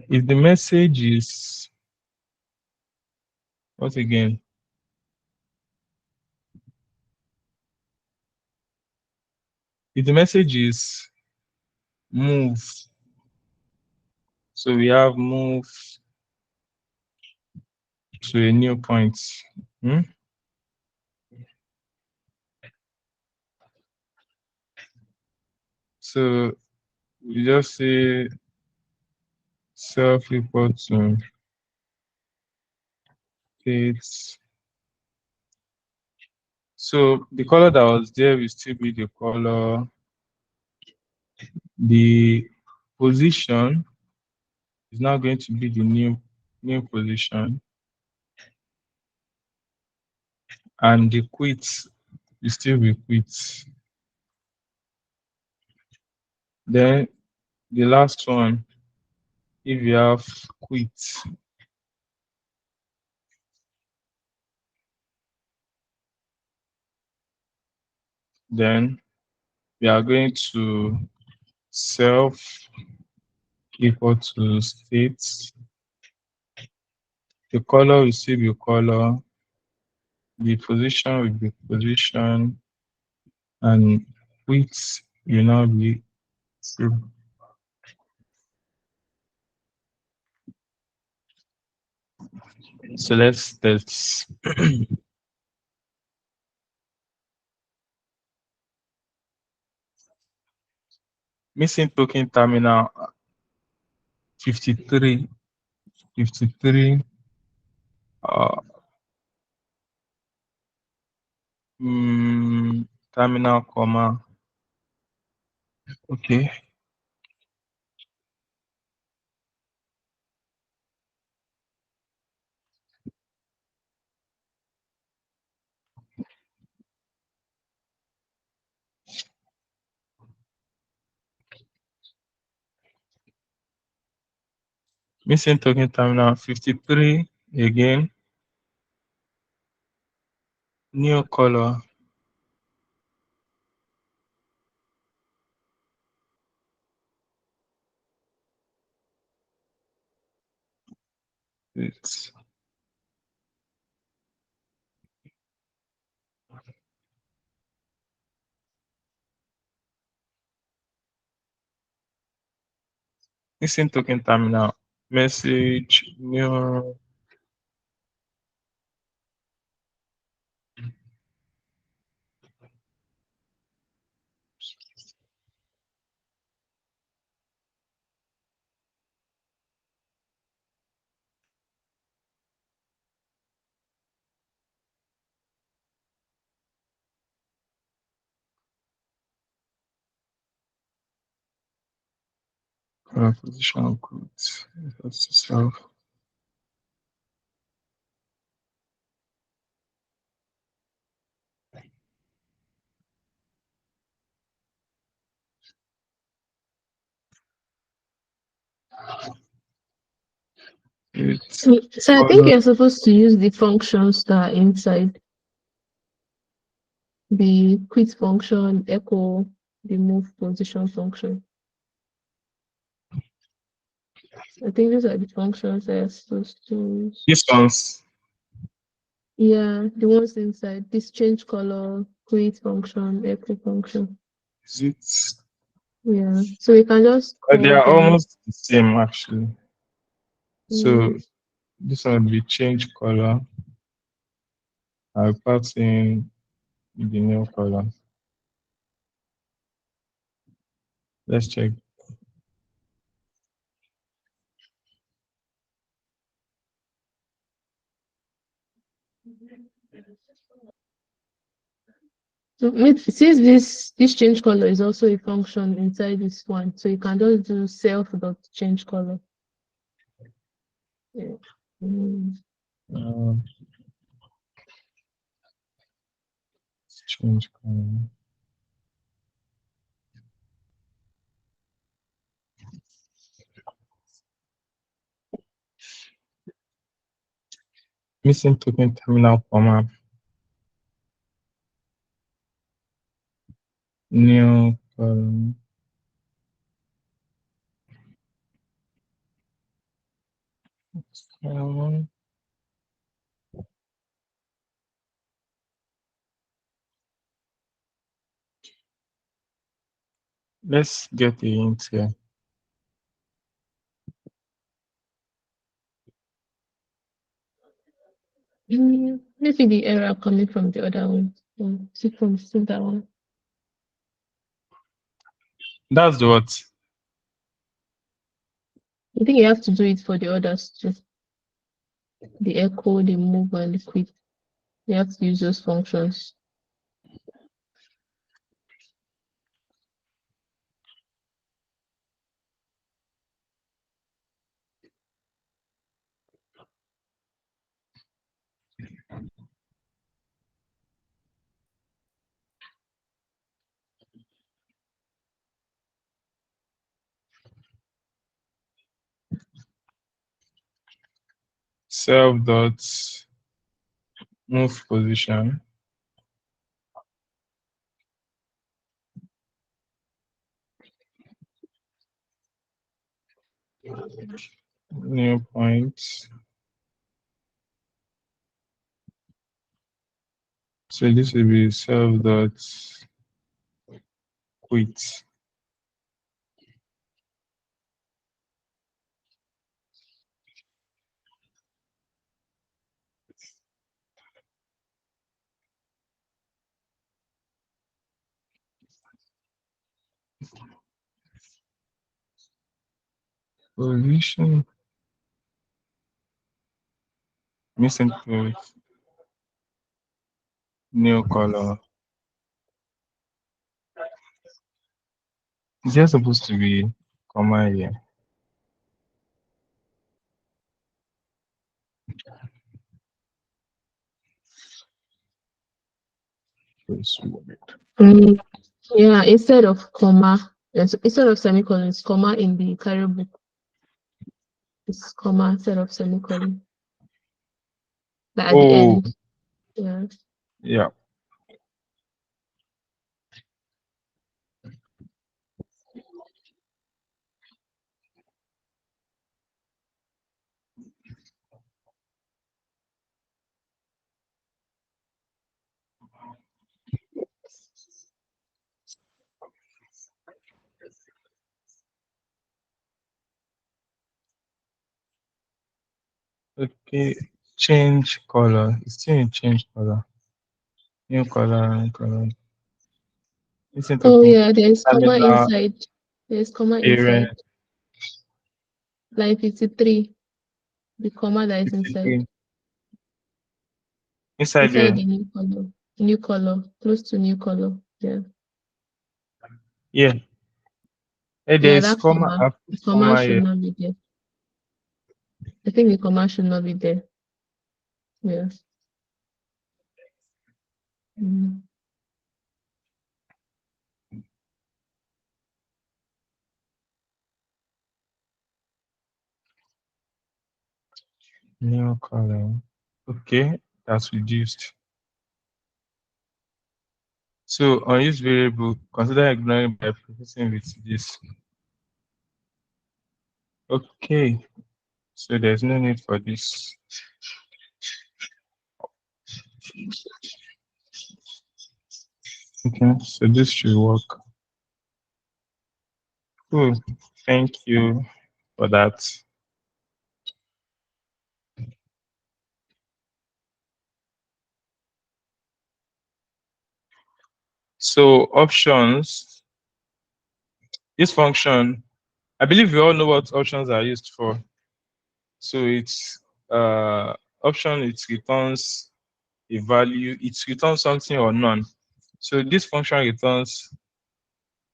If the message is what again? If the message is move, so we have move to a new point. So we just say self equal to state. So the color that was there will still be the color. The position is now going to be the new position, and the quit will still be quit. Then the last one, if you have quit, then we are going to self equal to state. The color will still be color, the position will be position, and width will now be true. So let's test. Missing token terminal 53, terminal comma. Okay. Missing token terminal 53 again. New color. It's missing token terminal message new color position code. That's self. It's So I think color. you're supposed to use the functions that are inside the quit function, echo, the move position function. I think these are the functions that are supposed to use. This one's Yeah, the ones inside this change color, quit function, echo function. is it? Yeah, so we can just They call are them. almost the same actually. So Mm, this one will be change color. I'll pass in the new color. Let's check. So since this change color is also a function inside this one, so you can just do self dot change color. Yeah. Mm. Um, change color. Missing token terminal format. New color. Um, let's get the hint here. Maybe the error coming from the other one. See from still that one. That's the what? I think you have to do it for the others too. The echo, the move, and the quit. You have to use those functions. Self dot move position. New point. So this will be self dot quit. Position missing to new color. Is there supposed to be comma here? Yeah, instead of comma, yes, instead of semicolon, it's comma in the Cairo book. It's comma instead of semicolon. Like at the Oh, end. Yeah. yeah. Okay, change color. It's still in change color. New color, new color. Listen to Oh yeah, there's comma terminal inside. There's comma inside. parent Line 53. The comma that is inside. inside Inside there. the new color. New color. Close to new color. Yeah. Yeah. Hey, Yeah, there's that comma. comma. I put The comma comma should here. not be there. I think the comma should not be there. Yeah. Mm. New column. Okay, that's reduced. So unused variable, consider ignoring by processing with this. Okay, so there's no need for this. Okay, so this should work. Cool. Thank you for that. So options, this function, I believe we all know what options are used for. So it's option, it returns a value, it returns something or none. So this function returns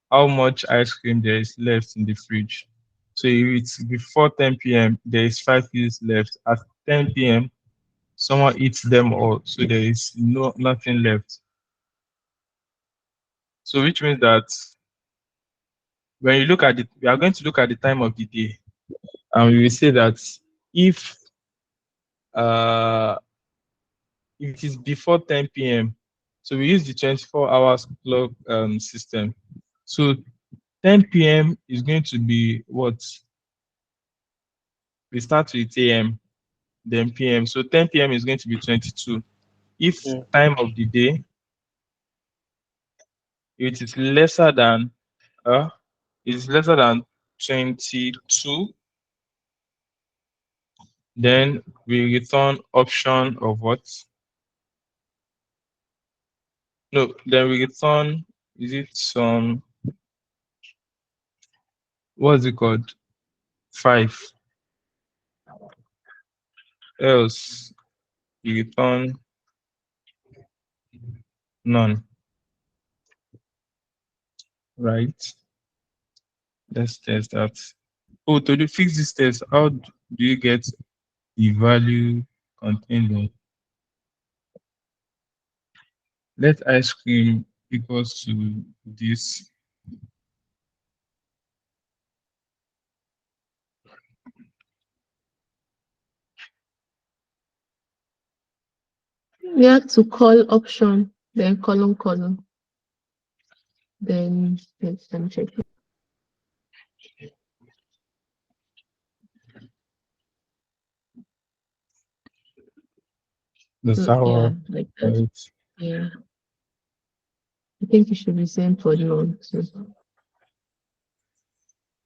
how much ice cream there is left in the fridge. So if it's before 10 p.m., there is 5 pieces left. At 10 p.m., someone eats them all, so there is nothing left. So which means that when you look at it, we are going to look at the time of the day, and we will say that if uh, if it is before 10 p.m., so we use the 24 hours clock system. So 10 p.m. is going to be what? We start with a.m., then p.m. So 10 p.m. is going to be 22. If Yeah. time of the day, it is lesser than uh, is lesser than 22, then we return option of what? No, then we return, is it some, what's it called? 5. Else, we return none, right? Let's test that. Oh, to fix this test, how do you get the value contained in? Let ice cream equals to this. We have to call option, then column, then let's check it. The So, yeah, sour, like that. right? Yeah. I think it should be same for none.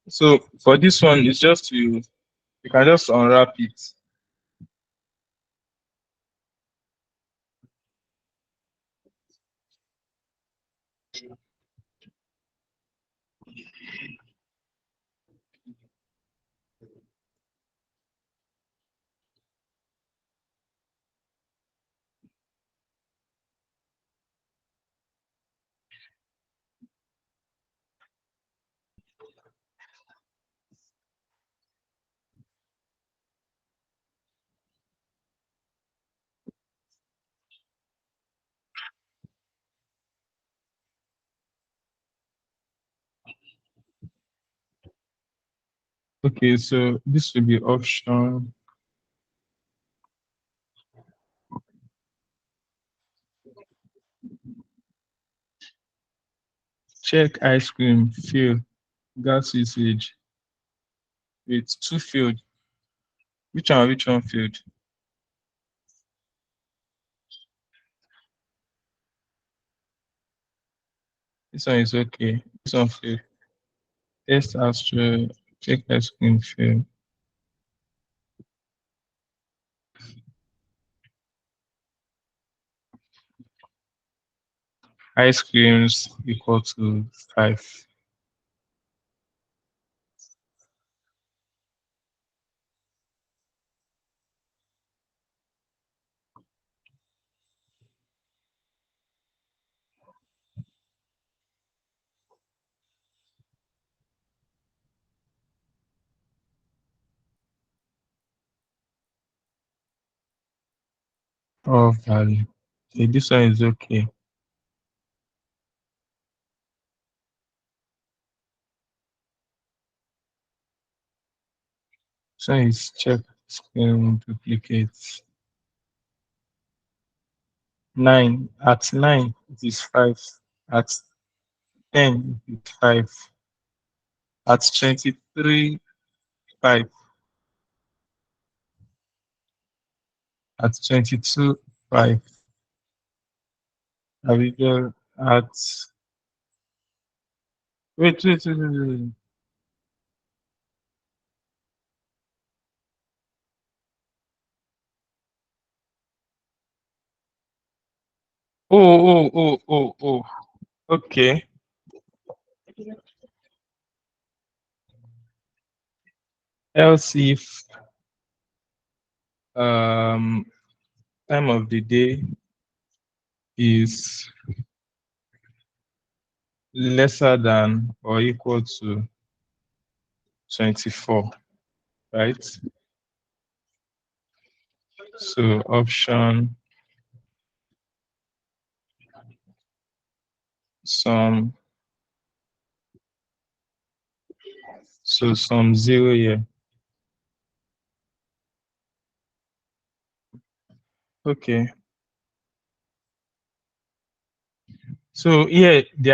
So for this one, it's just you can just unwrap it. Okay, so this will be option. Check ice cream, fill, gas usage with 2 field. Which one field? This one is okay. This one field. Test astro, check ice cream, field. Ice creams equal to 5. Oh, value. Okay, this one is okay. This one is check. Screen duplicate. 9. At 9, it is 5. At 10, it is 5. At 23, 5. At 22, 5. Abigail at wait. Oh. Okay. Else if time of the day is lesser than or equal to 24, right? So option some some 0 here. Okay. So here they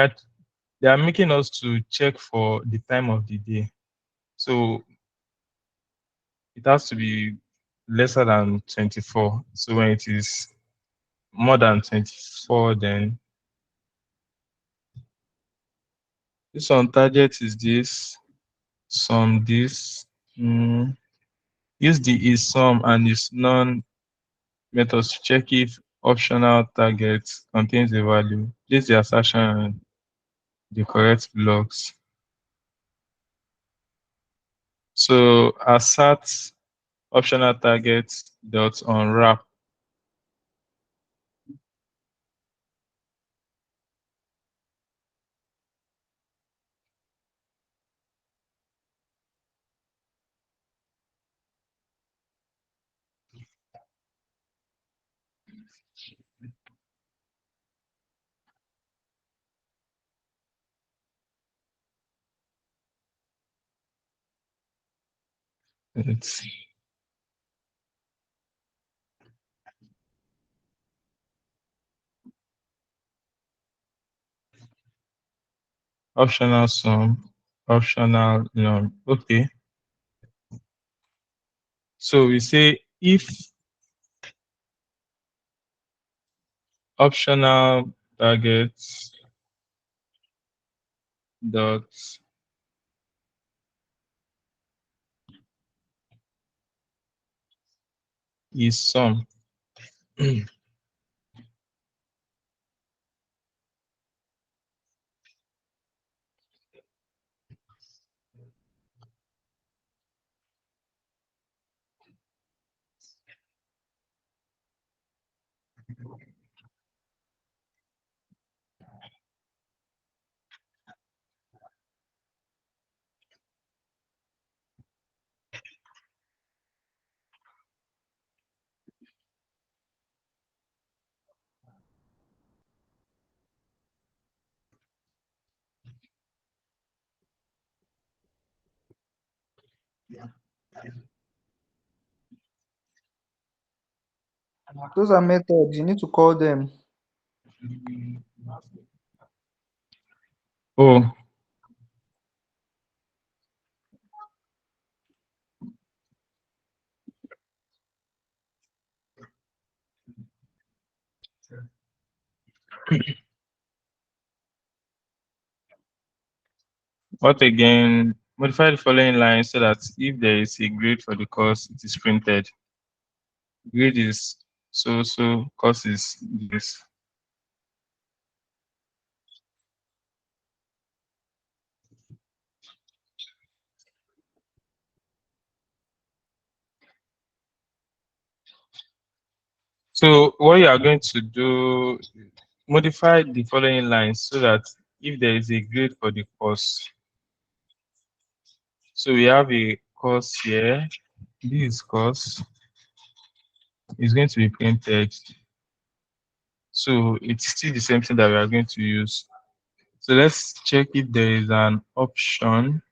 are making us to check for the time of the day. So it has to be lesser than 24. So when it is more than 24, then this on target is this, sum this. Use the is sum and is none methods to check if optional target contains a value. This is the assertion and the correct blocks. So assert optional target dot unwrap. It's optional sum, optional none. Okay. So we say if optional target dot is sum. Those are methods. You need to call them. Oh, what again? Modify the following line so that if there is a grade for the course, it is printed. Grade is so, course is this. So what you are going to do, modify the following lines so that if there is a grade for the course, so we have a course here. This course is going to be printed. So it's still the same thing that we are going to use. So let's check if there is an option.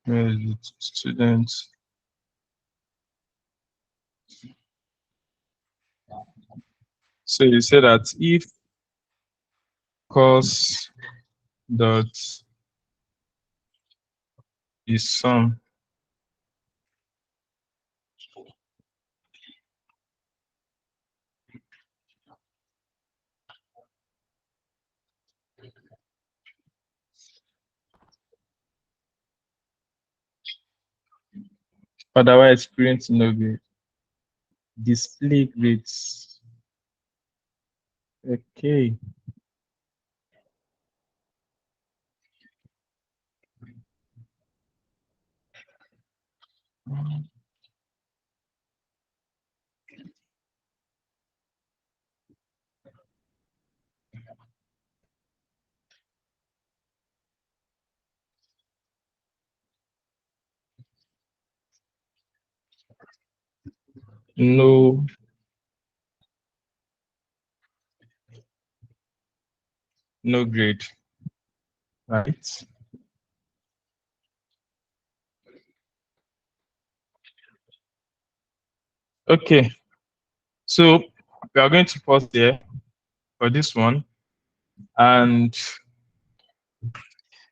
Where is it? Students. So you say that if cos dot is sum otherwise print no grade. Display grades. Okay. No grade. Right. Okay. So we are going to pause there for this one. And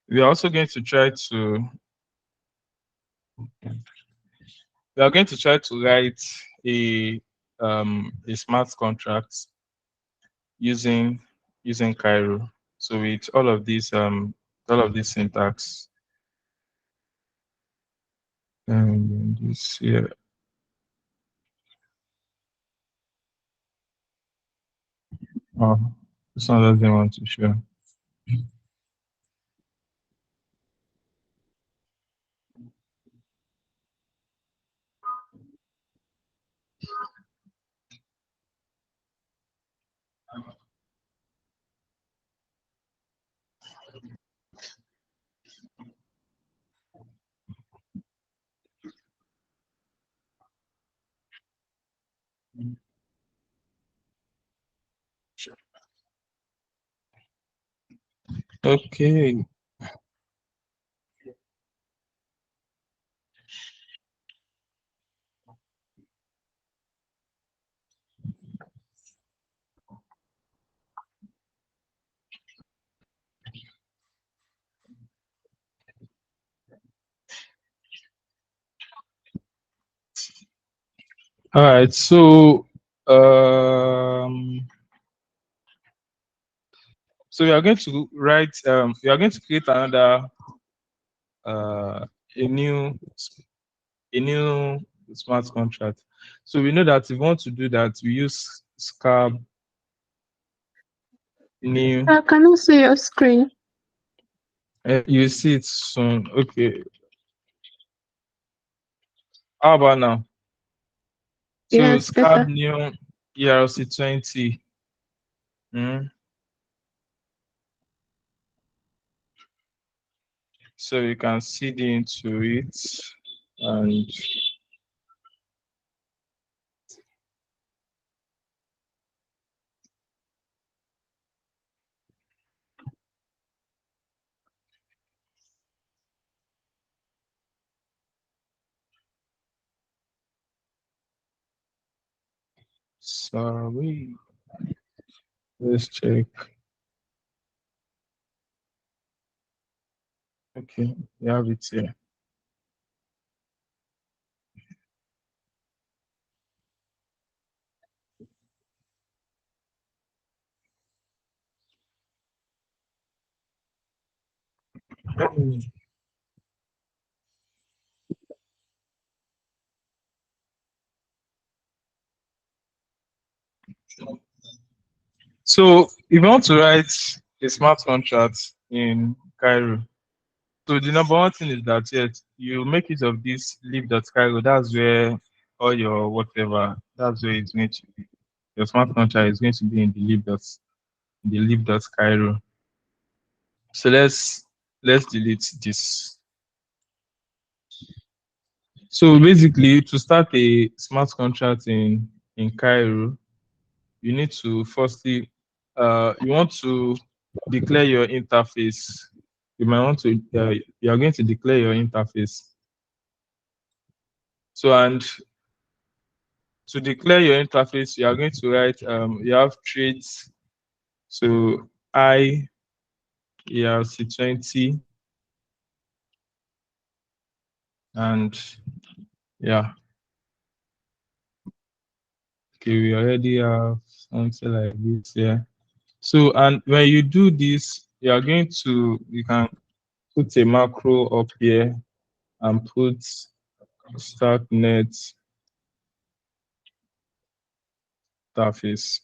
we are also going to try to write a smart contract using Cairo. So with all of these syntax. And this here. Oh, this one doesn't want to show. Okay. All right. So so we are going to write. We are going to create another a new smart contract. So we know that if we want to do that, we use scab new. Can you see your screen? You see it soon. Okay. How about now? So Yes, scab better. new ERC20. So you can seed into it and sorry. Let's check. Okay, we have it here. So if you want to write a smart contract in Cairo, so the number one thing is that yes, you make use of this leave.cairo. That's where all your whatever, that's where it's going to be. Your smart contract is going to be in the leave.cairo. So let's delete this. So basically, to start a smart contract in Cairo, you need to firstly you want to declare your interface. You might want to you are going to declare your interface. So and to declare your interface, you are going to write you have traits. So I ERC20 and yeah. Okay, we already have something like this here. So and when you do this, you are going to you can put a macro up here and put start net interface.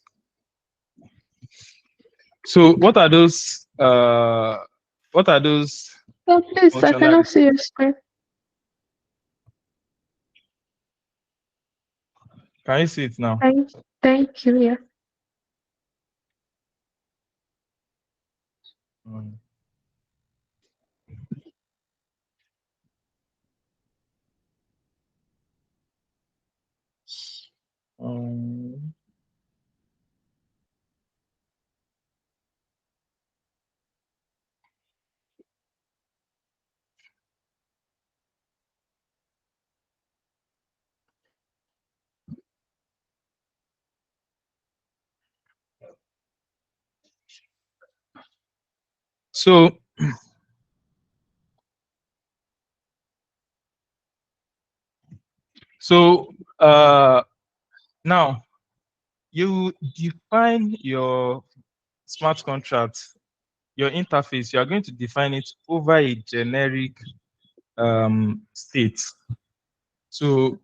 So what are those Oh, please, I cannot functionalities? see your screen. Can you see it now? Thank you. Yeah. Mm. Um, so so now you define your smart contract, your interface. You are going to define it over a generic state. So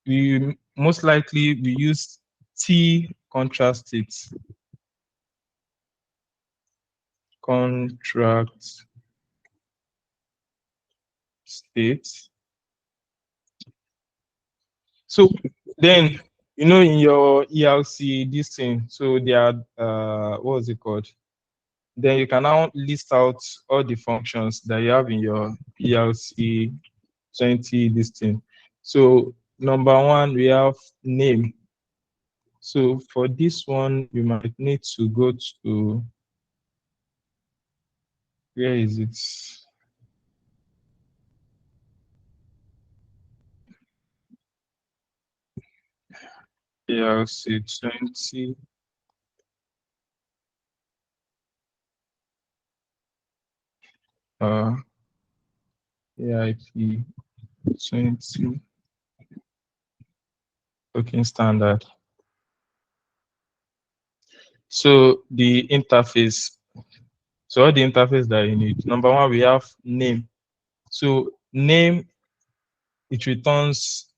we most likely we use T contract states. Contract state. So then in your ELC this thing, so they are what was it called? Then you can now list out all the functions that you have in your ELC 20 this thing. So number one, we have name. So for this one, you might need to go to, where is it? ELC 20. EIP 20 token standard. So the interface. So all the interface that you need. Number one, we have name. So name, it returns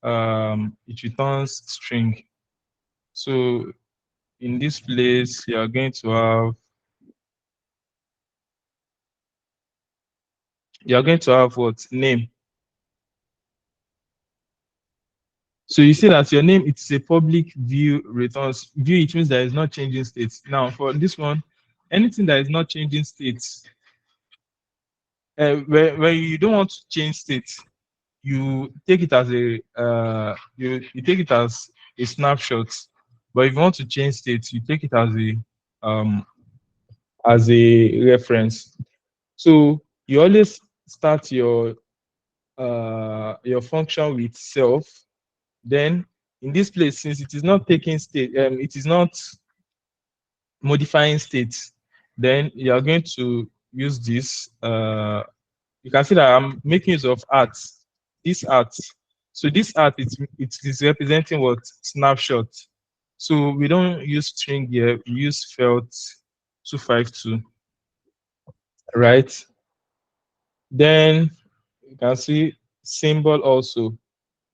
string. So in this place, you are going to have what? Name. So you see that your name, it's a public view returns view. It means that it's not changing states. Now for this one, anything that is not changing states, when you don't want to change states, you take it as you take it as a snapshot. But if you want to change states, you take it as a reference. So you always start your function with self. Then in this place, since it is not taking state, it is not modifying states, then you are going to use this. You can see that I'm making use of art. This art. So this art, it is representing what? Snapshot. So we don't use string here. We use felt 252. Right? Then you can see symbol also.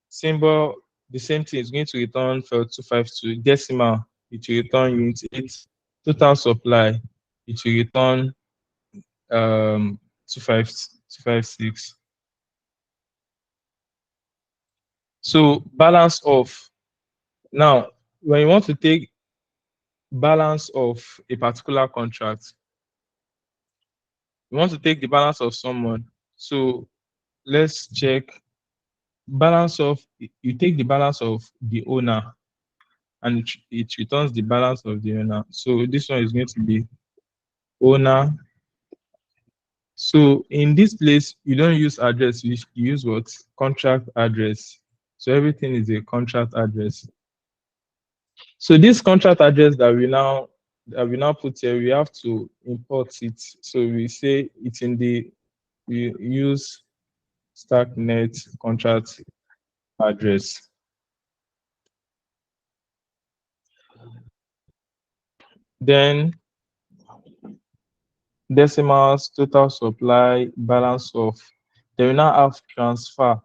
Symbol, the same thing is going to return felt 252. Decimal, it will return unit 8. Total supply, it will return 256. So balance of. Now, when you want to take balance of a particular contract, you want to take the balance of someone. So let's check balance of, you take the balance of the owner and it returns the balance of the owner. So this one is going to be owner. So in this place, you don't use address, you use what? Contract address. So everything is a contract address. So this contract address that we now put here, we have to import it. So we say it's in the we use stacknet contract address. Then decimals, total supply, balance of. Then we now have transfer.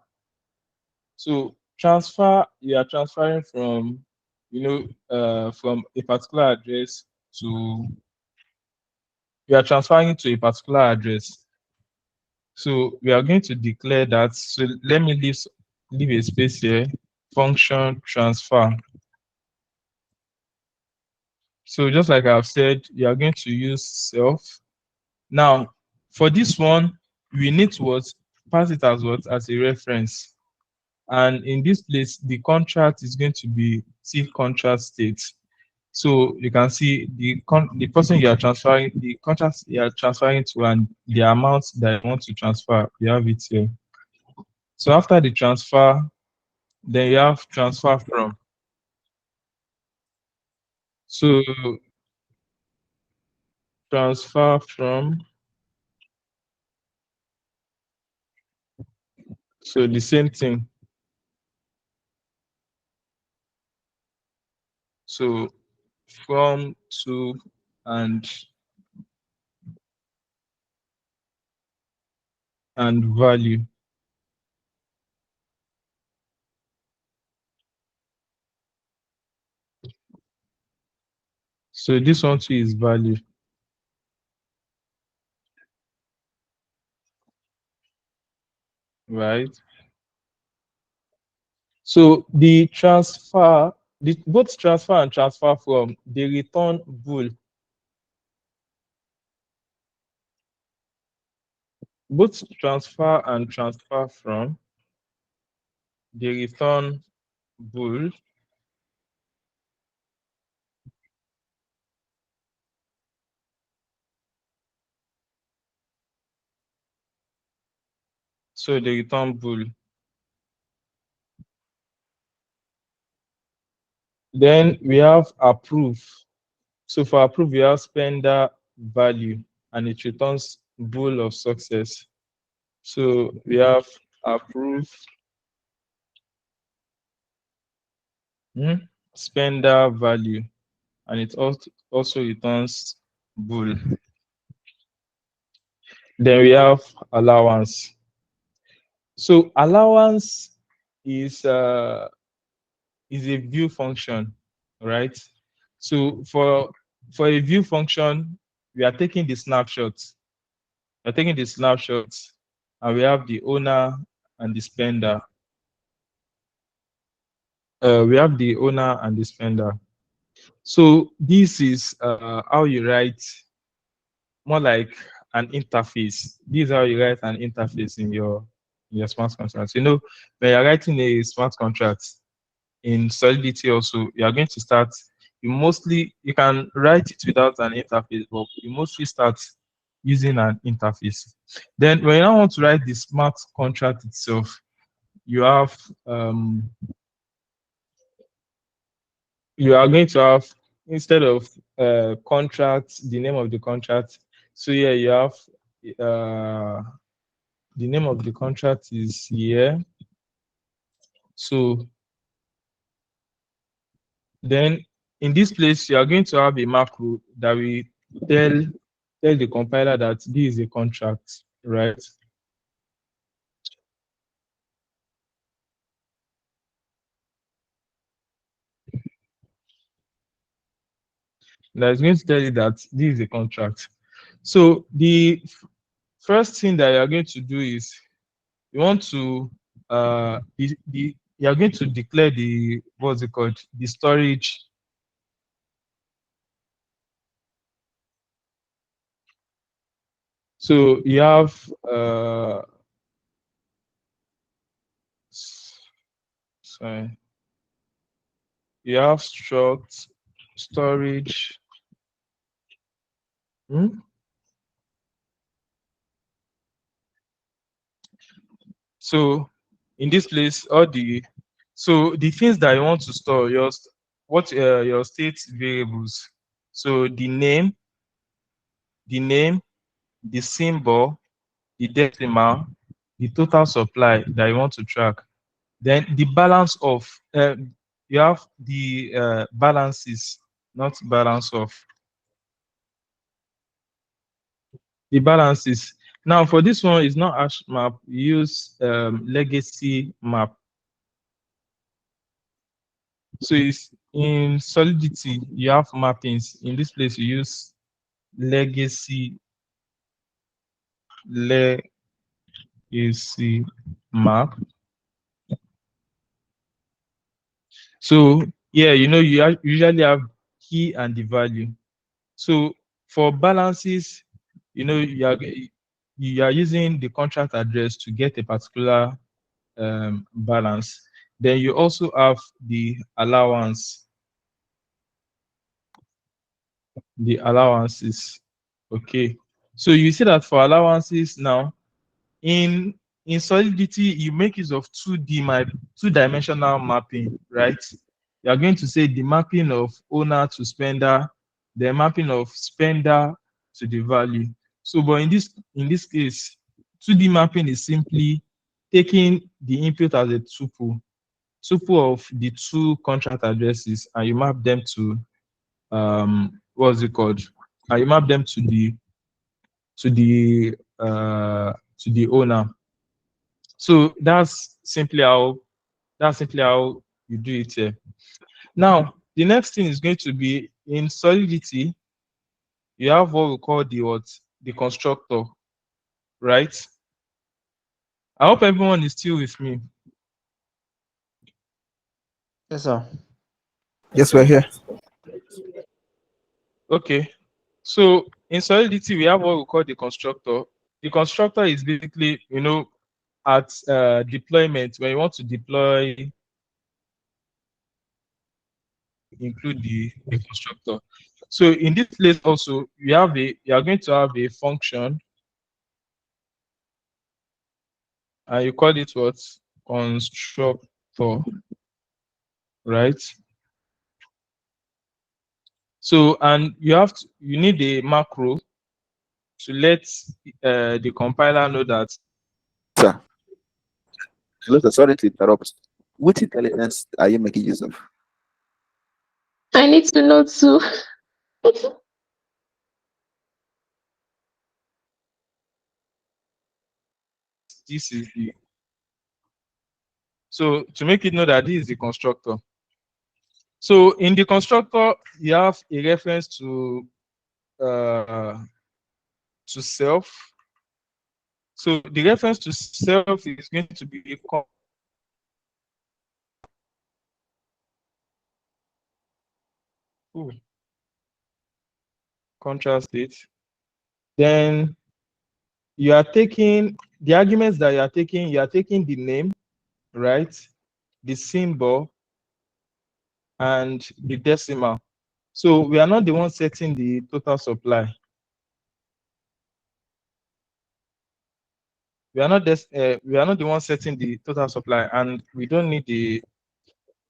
So transfer, you are transferring from, from a particular address to, you are transferring to a particular address. So we are going to declare that. So let me leave a space here. Function transfer. So just like I've said, you are going to use self. Now, for this one, we need to pass it as what? As a reference. And in this place, the contract is going to be T contract state. So you can see the person you are transferring, the contract you are transferring to, and the amount that you want to transfer, you have it here. So after the transfer, then you have transfer from. So transfer from, so the same thing. So from, to, and value. So this one too is value, right? So the transfer, both transfer and transfer from, they return bool. Both transfer and transfer from, they return bool. So they return bool. Then we have approve. So for approve, we have spender value, and it returns bool of success. So we have approve, spender value, and it also returns bool. Then we have allowance. So allowance is a view function, right? So for a view function, we are taking the snapshots. We're taking the snapshots, and we have the owner and the spender. We have the owner and the spender. So this is how you write, more like an interface. This is how you write an interface in your smart contract. When you're writing a smart contract in Solidity also, you are going to start, you can write it without an interface, but you mostly start using an interface. Then when you now want to write the smart contract itself, you have you are going to have, instead of contract, the name of the contract. So here you have the name of the contract is here. So then in this place, you are going to have a macro that will tell the compiler that this is a contract, right? That is going to tell you that this is a contract. So the first thing that you are going to do is you want to you are going to declare the, what's it called, the storage. So you have sorry, you have struct storage. So in this place, the things that you want to store, just what your state variables. So the name, the symbol, the decimal, the total supply that you want to track. Then the balance of you have the balances, not balance of the balances. Now for this one, it's not hash map. You use legacy map. So it's in Solidity, you have mappings. In this place, you use legacy map. So yeah, you usually have key and the value. So for balances, you are using the contract address to get a particular balance. Then you also have the allowance, the allowances. Okay. So you see that for allowances now, in Solidity, you make use of two-dimensional mapping, right? You are going to say the mapping of owner to spender, the mapping of spender to the value. So, but in this case, 2D mapping is simply taking the input as a tuple of the two contract addresses, and you map them to what's it called? And you map them to the owner. So that's simply how you do it here. Now, the next thing is going to be in Solidity. You have what we call the constructor, right? I hope everyone is still with me. Yes, sir. Yes, we're here. Okay. So in Solidity, we have what we call the constructor. The constructor is basically, at deployment, when you want to deploy, include the constructor. So in this place also, you are going to have a function, and you call it what? Constructor, right? So, and you need a macro to let the compiler know that. Sir, hello, sir. Sorry to interrupt. Which intelligence are you making use of? I need to know too. This is the So to make it know that this is the constructor. So in the constructor, you have a reference to self. So the reference to self is going to be contrast state. Then you are taking the arguments that you are taking the name, right? The symbol and the decimal. So we are not the one setting the total supply. We are not the one setting the total supply, and we don't need the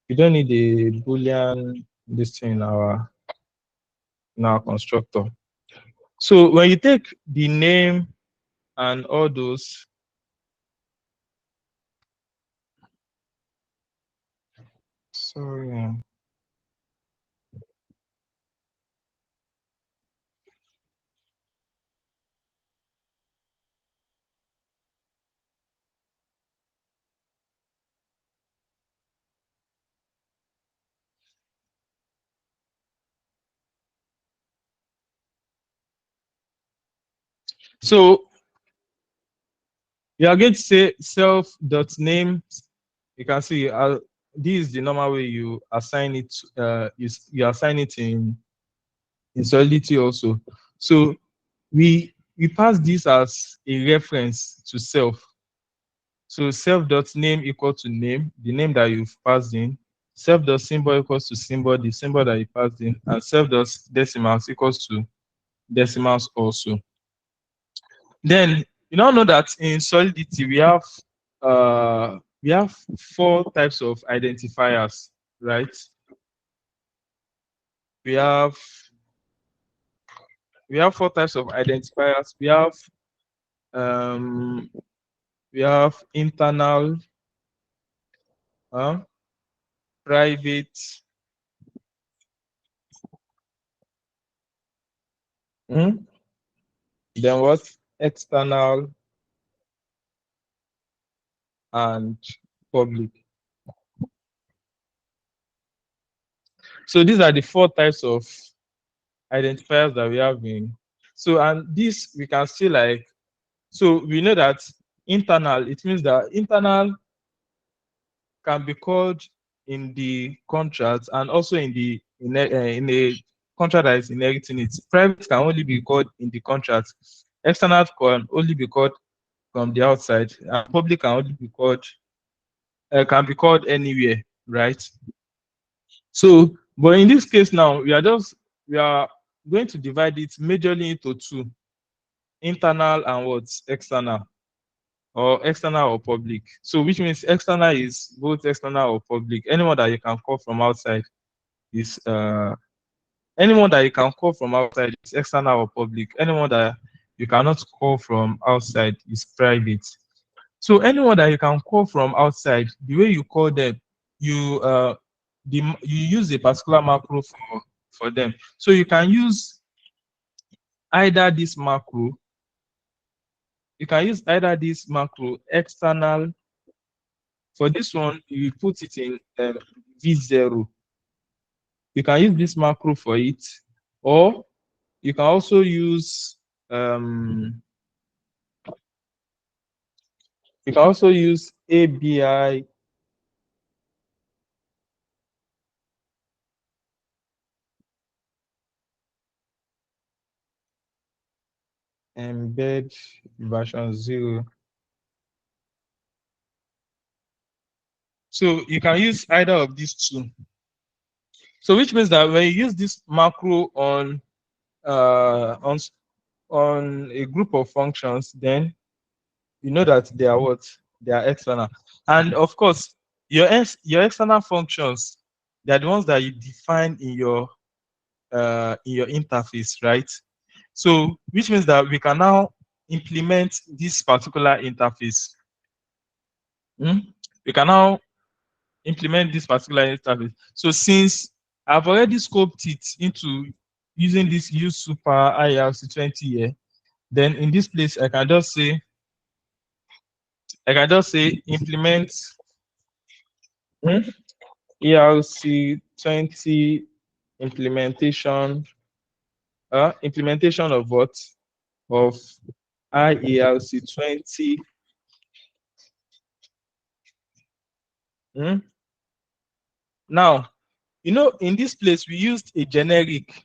Boolean this thing in our constructor. So when you take the name and all those, sorry. So you are going to say self.name. You can see this is the normal way you assign it. You assign it in Solidity also. So we pass this as a reference to self. So self.name equal to name, the name that you've passed in. Self.symbol equals to symbol, the symbol that you passed in, and self.decimals equals to decimals also. Then you now know that in Solidity we have 4 types of identifiers, right? we have four types of identifiers. We have internal, private, then what? External and public. So these are the four types of identifiers that we have in. So, and this we can see like, so we know that internal, it means that internal can be called in the contract and also in a contract that is inheriting it. Private can only be called in the contract. External can only be called from the outside, and public can only be called anywhere, right? So, but in this case now, we are going to divide it majorly into two: internal and what's external, or external or public. So, which means external is both external or public. Anyone that you can call from outside is external or public. Anyone that you cannot call from outside is private. So anyone that you can call from outside, the way you call them, you you use a particular macro for them. So you can use either this macro, external. For this one, you put it in V0. You can use this macro for it, or you can also use ABI embed version 0. So you can use either of these two. So which means that when you use this macro on a group of functions, then you know that they are what? They are external. And of course, your external functions, they are the ones that you define in your interface, right? So which means that we can now implement this particular interface. We can now implement this particular interface. So since I've already scoped it into using this use super IRC20 here, then in this place I can just say implement ERC20 implementation of what? Of IERC20. Now, in this place we used a generic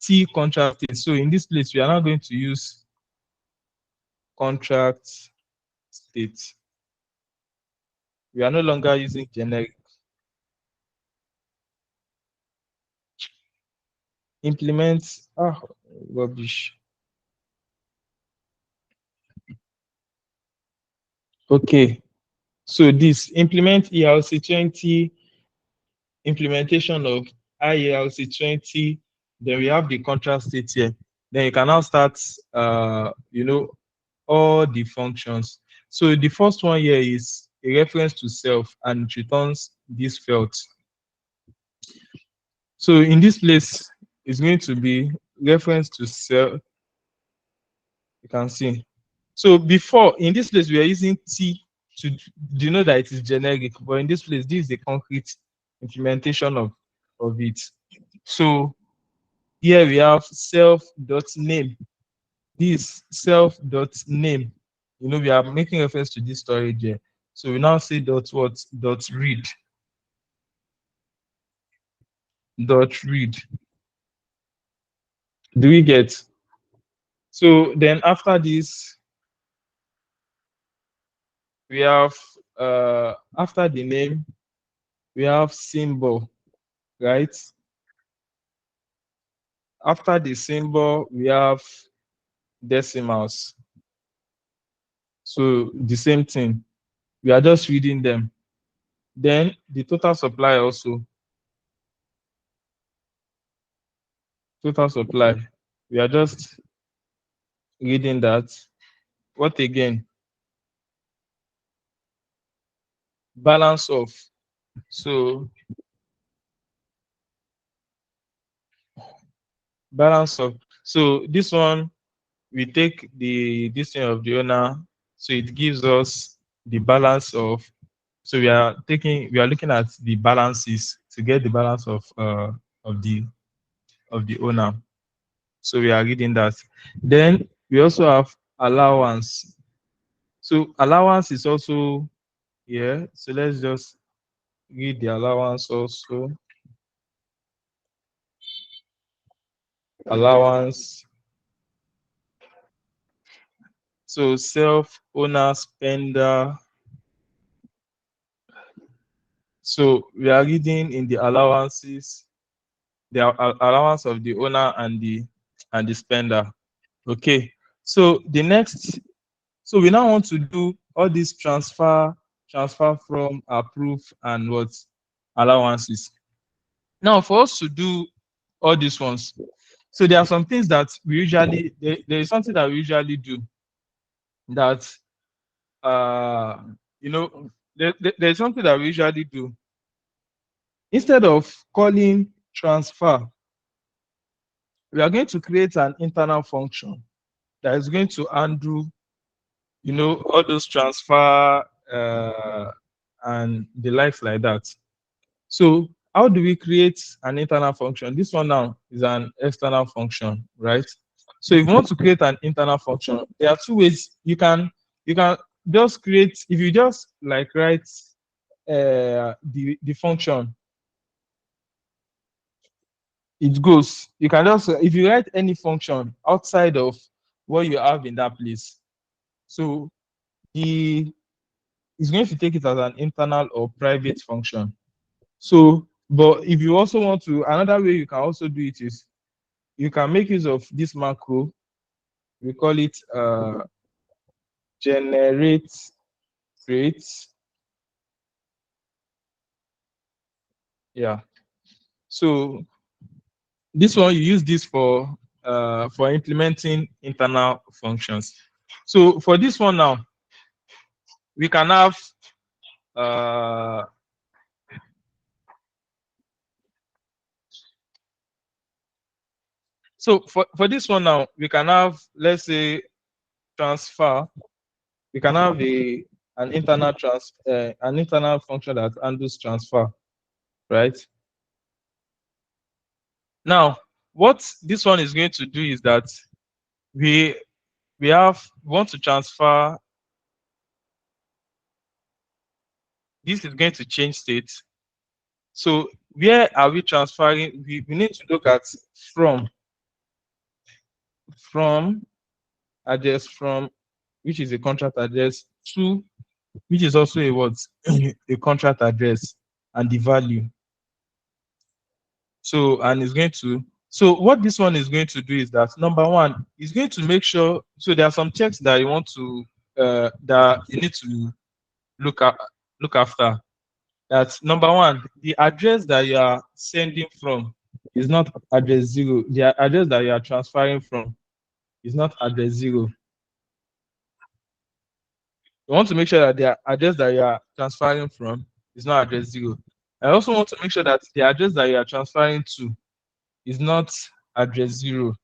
T contract state. So in this place we are now going to use contract state. We are no longer using generic. Implement rubbish. Okay, so this implement ERC20 implementation of IERC20. Then we have the contract state here. Then you can now start all the functions. So the first one here is a reference to self, and it returns this felt. So in this place, it's going to be reference to self. You can see. So before, in this place, we are using T to denote that it is generic, but in this place, this is the concrete implementation of it. So here we have self.name. This self.name, we are making reference to this storage here. So we now say read. Read. Do we get? So then after this, we have after the name, we have symbol, right? After the symbol, we have decimals. So the same thing. We are just reading them. Then the total supply also. total supply. We are just reading that. What again? Balance of. So balance of. So this one, we take the this thing of the owner. So it gives us the balance of. So we are looking at the balances to get the balance of the owner. So we are reading that. Then we also have allowance. So allowance is also here. So let's just read the allowance also. Allowance. So self, owner, spender. So we are reading in the allowances, the allowance of the owner and the spender. Okay. So the next, so we now want to do all these transfer from, approve, and what allowances. Now for us to do all these ones, so there are some things that we usually there is something that we usually do that you know there's something that we usually do. Instead of calling transfer, we are going to create an internal function that is going to undo, all those transfer and the likes like that. So how do we create an internal function? This one now is an external function, right? So if you want to create an internal function, there are two ways you can just create. If you just like write the function, it goes. You can just, if you write any function outside of what you have in that place, so the it's going to take it as an internal or private function. So, but if you also want to, another way you can also do it is you can make use of this macro. We call it generate rate. Yeah. So this one, you use this for implementing internal functions. So for this one now, we can have so for this one now, we can have, let's say, transfer. We can have an internal function that handles transfer, right? Now, what this one is going to do is that we want to transfer. This is going to change state. So where are we transferring? We need to look at from address from, which is a contract address, to, which is also a what a contract address, and the value. So, and it's going to, so what this one is going to do is that, number one, is going to make sure, so there are some checks that you want to that you need to look after. That's number one, the address that you are sending from is not address 0. The address that you are transferring from is not address 0. You want to make sure that the address that you are transferring from is not address 0. I also want to make sure that the address that you are transferring to is not address 0.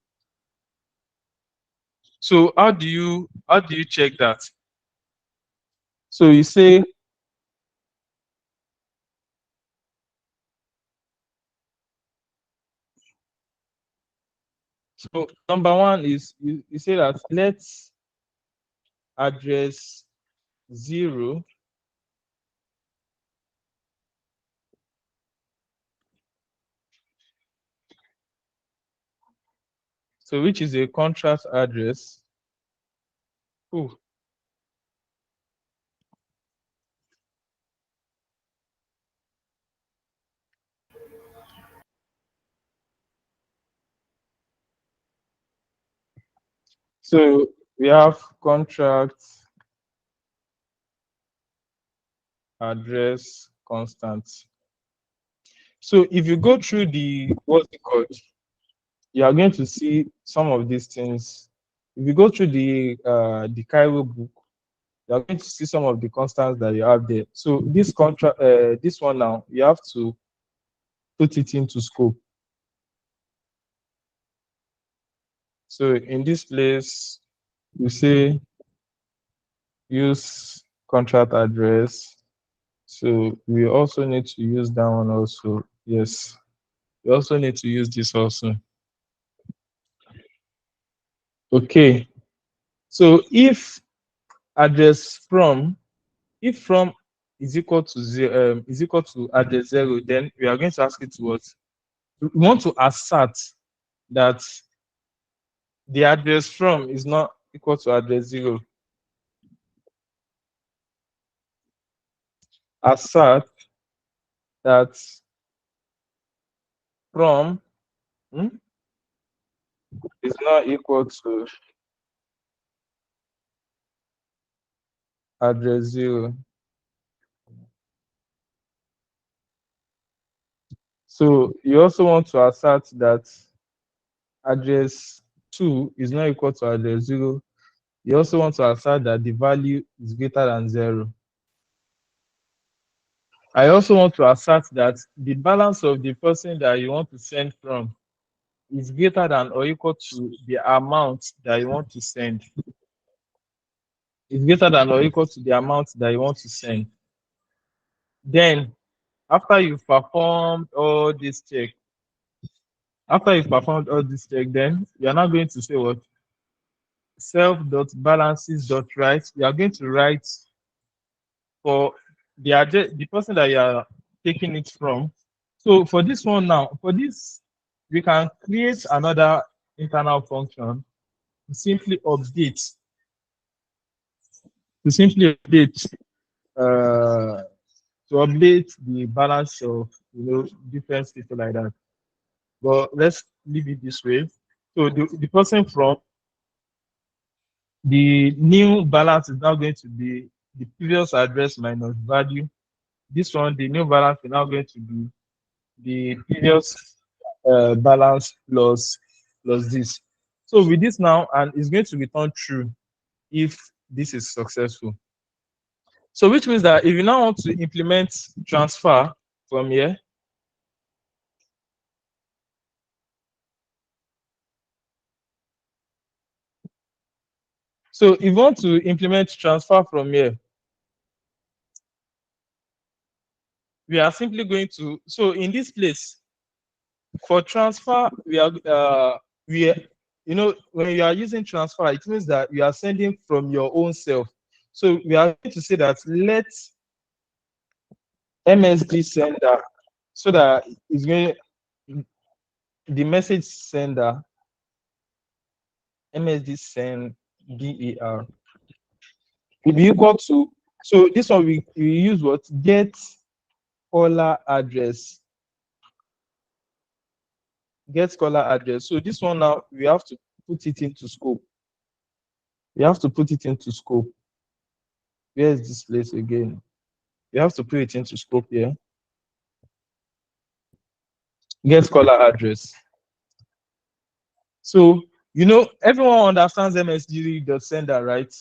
So how do you check that? So you say, so number one is you say that let's address 0 so which is a contract address. Ooh. So we have contract address constant. So if you go through the, what's it called? you are going to see some of these things. If you go through the Cairo book, you are going to see some of the constants that you have there. So this one now, you have to put it into scope. So in this place, you say use contract address. So we also need to use that one also. Yes, we also need to use this also. Okay. So if if from is equal to zero, is equal to address 0, then we are going to ask it to what? We want to assert that the address from is not equal to address 0. Assert that from is not equal to address 0. So you also want to assert that address 2 is not equal to address 0. You also want to assert that the value is greater than 0. I also want to assert that the balance of the person that you want to send from is greater than or equal to the amount that you want to send. Is greater than or equal to the amount that you want to send. Then, after you've performed all this check, then you are now going to say what? Self.balances.write. You are going to write for the address, the person that you are taking it from. So for this one now, for this, we can create another internal function to simply update, uh, to update the balance of different people like that. But let's leave it this way. So the person from the new balance is now going to be the previous address minus value. This one, the new balance is now going to be the previous balance plus this. So with this now, and it's going to return true if this is successful. So which means that if you now want to implement transfer from here, so if you want to implement transfer from here, we are simply going to, so in this place, for transfer, we are when you are using transfer, it means that you are sending from your own self. So we are going to say that let MSD sender, so that it's going, the message sender, MSD send DER will be equal to, so this one we use what? Get caller address. Get caller address. So this one now we have to put it into scope. We have to put it into scope. Where is this place again? You have to put it into scope here. Get caller address. So everyone understands MSD.sender, right?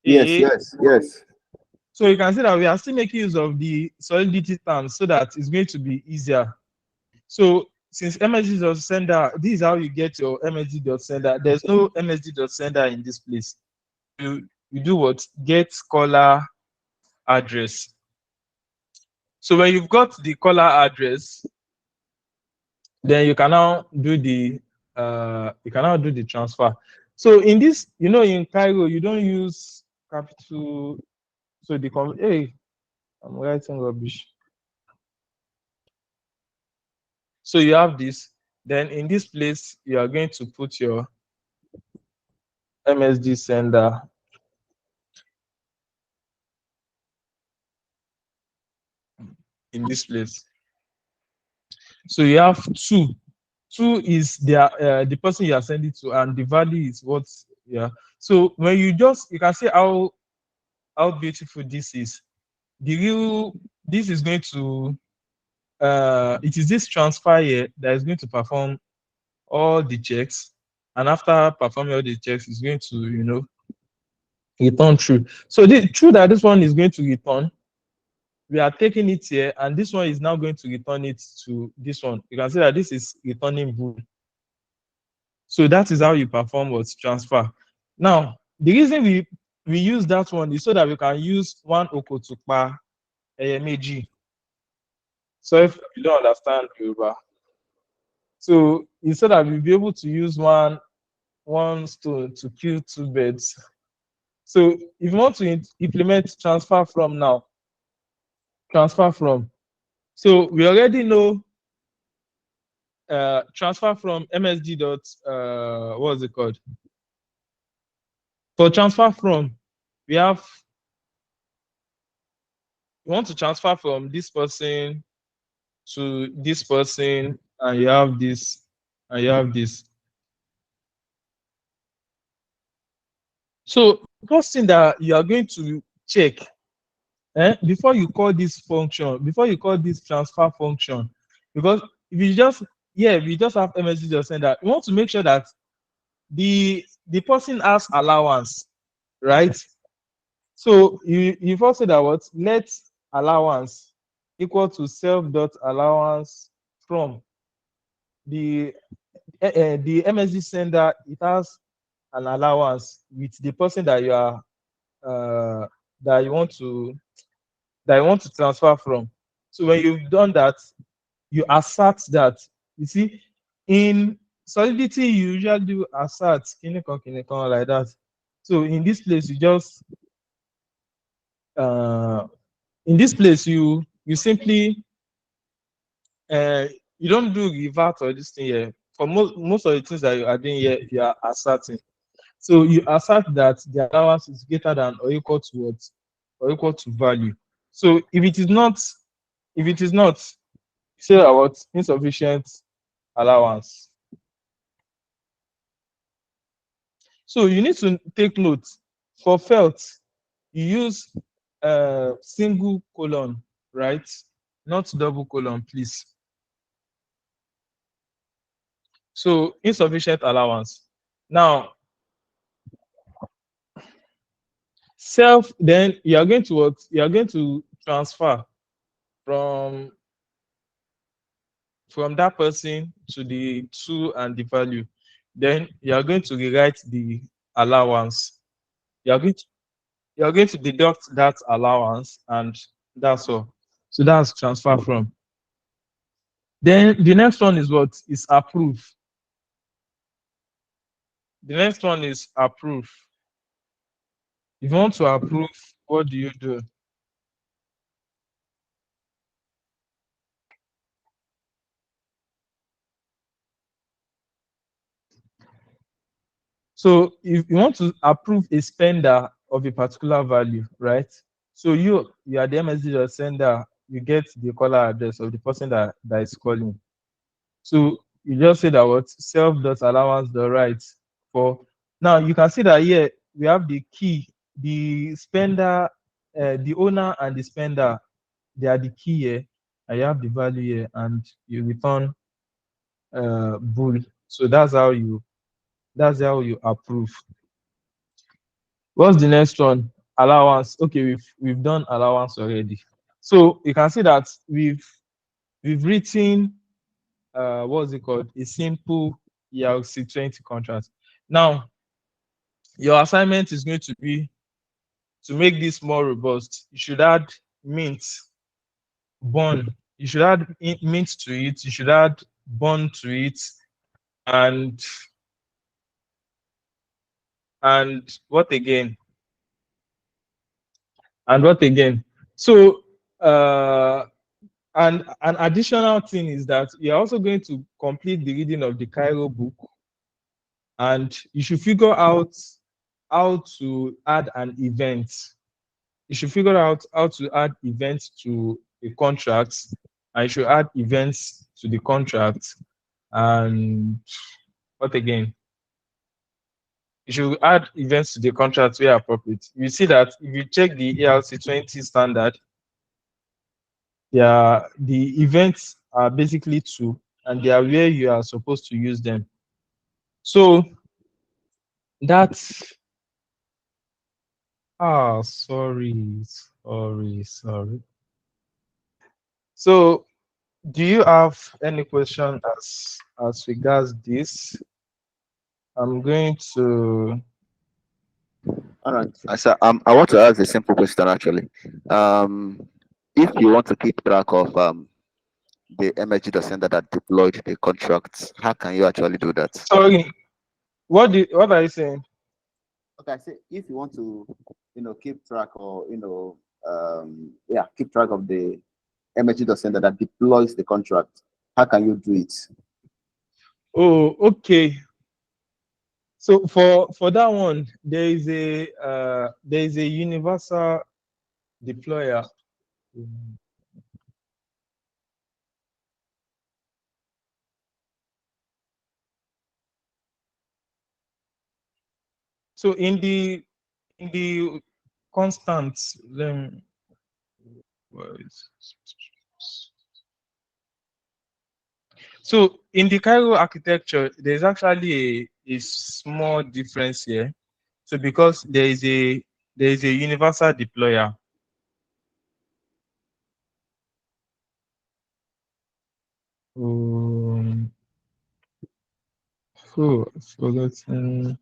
Yes. So you can see that we are still making use of the solidity terms so that it's going to be easier. So since MSD.sender, this is how you get your MSD.sender. There's no MSD.sender in this place. You do what? Get caller address. So when you've got the caller address, then you can now do the transfer. So in this, in Cairo, you don't use capital. So hey, I'm writing rubbish. So you have this. Then in this place, you are going to put your MSD sender. In this place. So you have two. Two is the person you are sending to, and the value is what. Yeah. So when you can see how beautiful this is. This is going to it is this transfer here that is going to perform all the checks, and after performing all the checks, it's going to, return true. So the true that this one is going to return, we are taking it here, and this one is now going to return it to this one. You can see that this is returning bool. So that is how you perform what transfer. Now, the reason we use that one is so that we can use one okotupa eyemeji. So if you don't understand Yoruba, so it's so that we'll be able to use one stone to kill two birds. So if you want to implement transfer from now, transfer from. So we already know transfer from MSG dot what is it called? For transfer from, we want to transfer from this person to this person, and you have this, and you have this. So first thing that you are going to check before you call this function, before you call this transfer function, because if you just we just have MSG just saying that we want to make sure that the person has allowance, right? So you first say that what let allowance equal to self dot allowance from the MSG sender. It has an allowance with the person that you are that you want to transfer from. So when you've done that, you assert that. You see, in Solidity, you usually do assert kinikon like that. So in this place, you just in this place you simply you don't do revert or this thing here. For most of the things that you are doing here, you are asserting. So you assert that the allowance is greater than or equal to what? Or equal to value. So if it is not, say that what insufficient allowance. So you need to take note. For felt, you use single colon, right? Not double colon, please. So insufficient allowance. Now, self, then you are going to what? You are going to transfer from that person to the to and the value. Then you are going to rewrite the allowance. You are going to deduct that allowance, and that's all. So that's transfer from. Then the next one is what is approve. The next one is approve. If you want to approve, what do you do? So if you want to approve a spender of a particular value, right? So you are the MSG sender, you get the caller address of the person that is calling. So you just say that what self dot allowance the right for. Now you can see that here we have the key, the spender, the owner and the spender, they are the key here, and you have the value here, and you return bool. So that's how you approve. What's the next one? Allowance. Okay, we've done allowance already. So you can see that we've written what's it called? A simple ERC20 contract. Now your assignment is going to be to make this more robust. You should add mint, bond. You should add mint to it. You should add bond to it, and what again? And what again? So and an additional thing is that you're also going to complete the reading of the Cairo book, and you should figure out how to add an event. You should figure out how to add events to a contract, and you should add events to the contract. And what again? You should add events to the contract where appropriate. You see that if you check the ERC20 standard, the events are basically two, and they are where you are supposed to use them. So that's sorry. So do you have any question as regards this? I'm going to All right. So I want to ask a simple question actually. If you want to keep track of the MSG sender that deployed the contracts, how can you actually do that? sorry. What are you saying? Okay, I say if you want to, keep track or keep track of the MSG sender that deploys the contract, how can you do it? Oh, okay. So for that one, there is a universal deployer. So in the constants, where is- so in the Cairo architecture, there's actually a small difference here. So because there is a universal deployer. I've forgotten.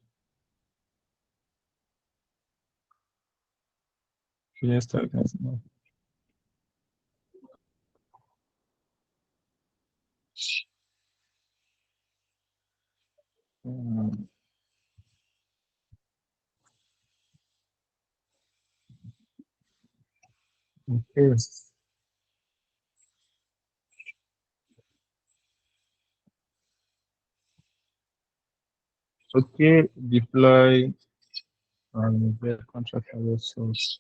Yes, okay. Okay, deploy and get contract source.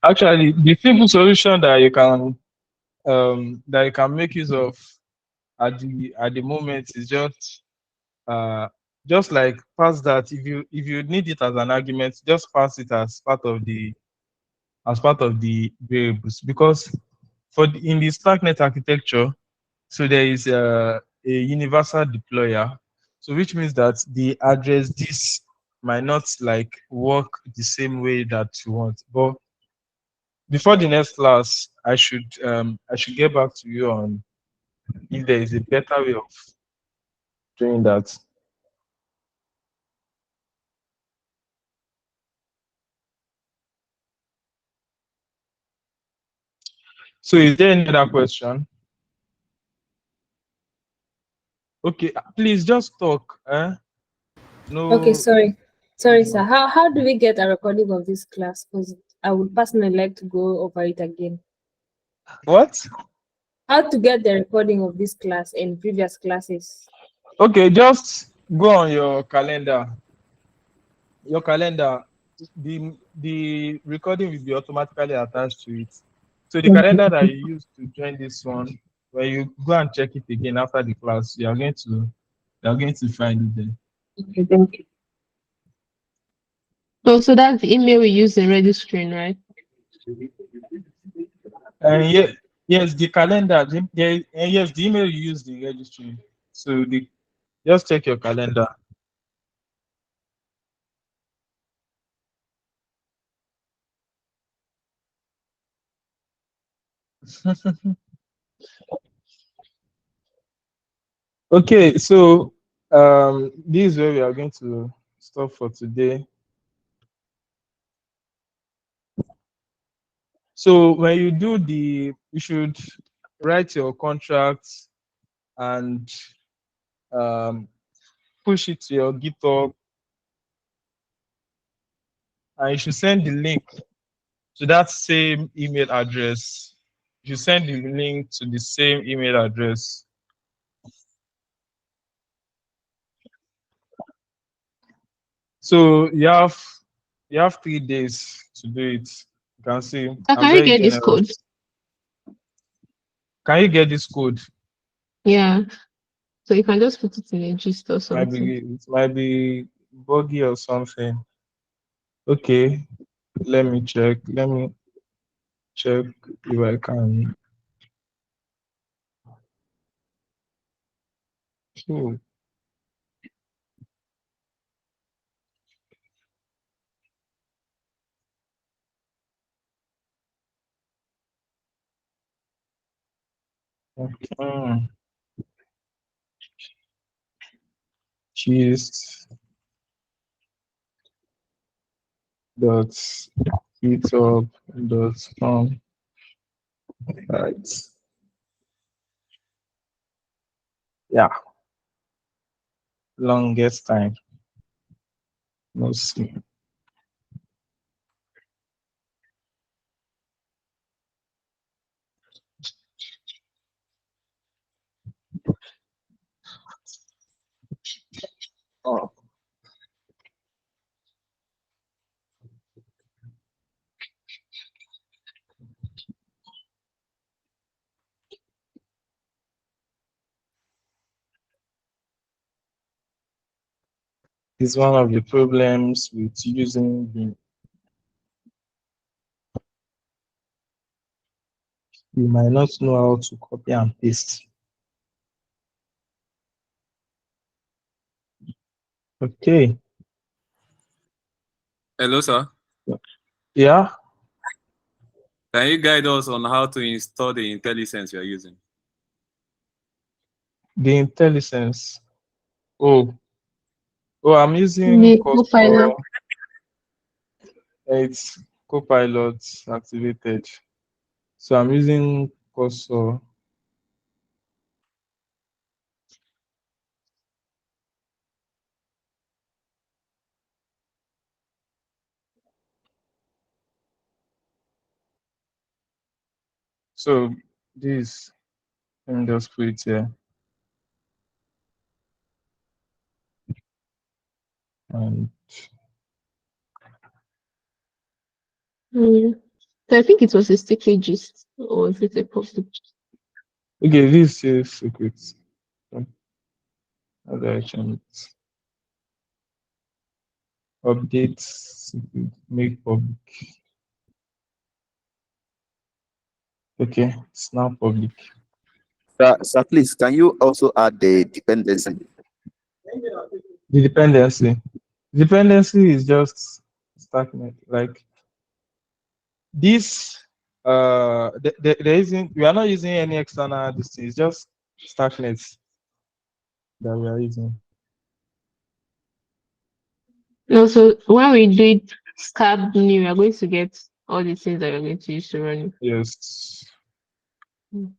Actually, the simple solution that you can make use of at the moment is just like pass that. If you need it as an argument, just pass it as part of the variables, because in the stacknet architecture, so there is a universal deployer, so which means that the address this might not like work the same way that you want. But before the next class, I should get back to you on if there is a better way of doing that. So is there any other question? Okay, please just talk. Okay, No. sorry, sir. How do we get a recording of this class? Because I would personally like to go over it again. What? How to get the recording of this class and previous classes? Okay, just go on your calendar. Your calendar, the recording will be automatically attached to it. So the Okay. calendar that you use to join this one, when you go and check it again after the class, you are going to find it there. Okay, thank you. So that's the email we use in registering, right? And yes, the calendar, and yes, the email you use the registry. So just check your calendar. Okay, so this is where we are going to stop for today. So when you you should write your contract and um, push it to your GitHub, and you should send the link to that same email address. You should send the link to the same email address. So you You have 3 days to do it. You can see So I'm can we very get this generous. code? Can you get this code? Yeah. So you can just put it in a gist or something. It might be buggy or something. Okay, let me check. Let me check if I can. Oh, okay. Cheese dot github dot com. Right. Yeah. Longest time. No see. Oh. Is one of the problems with using the you might not know how to copy and paste. Okay. Hello, sir. Yeah. Can you guide us on how to install the IntelliSense you're using? The IntelliSense. Oh, I'm using The Copilot. Cursor. It's Copilot activated. So I'm using Cursor. So this, let me just put it here. And So I think it was a sticky gist, or is it a public? okay, this is secrets. How do I change it? Updates, make public. Okay, it's now public. Sir, please, can you also add the dependency? The dependency. Dependency is just stagnant. Like this, there isn't. We are not using any external. This is just stagnant that we are using. No, so when we do it scab new, we are going to get all the things that we're going to use to run it. Yes. Mm.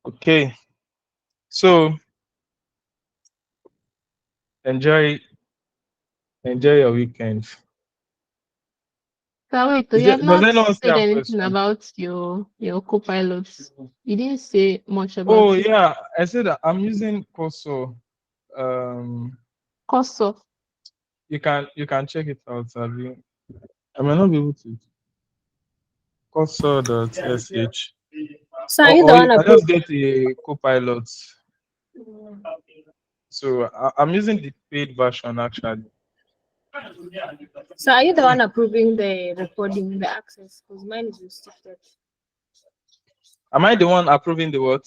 Okay. So enjoy your weekend. So wait, you have Does not anyone still said have anything questions? about your co-pilots. You didn't say much Oh about it. yeah, I said that I'm using Cursor. Cursor. You can check it out. I might not be able to. Cursor.sh. So are you the Or you one can approving? just get a Copilot. So I'm using the paid version actually. So are you the one approving the recording, the access? Because mine is restricted. Am I the one approving the what?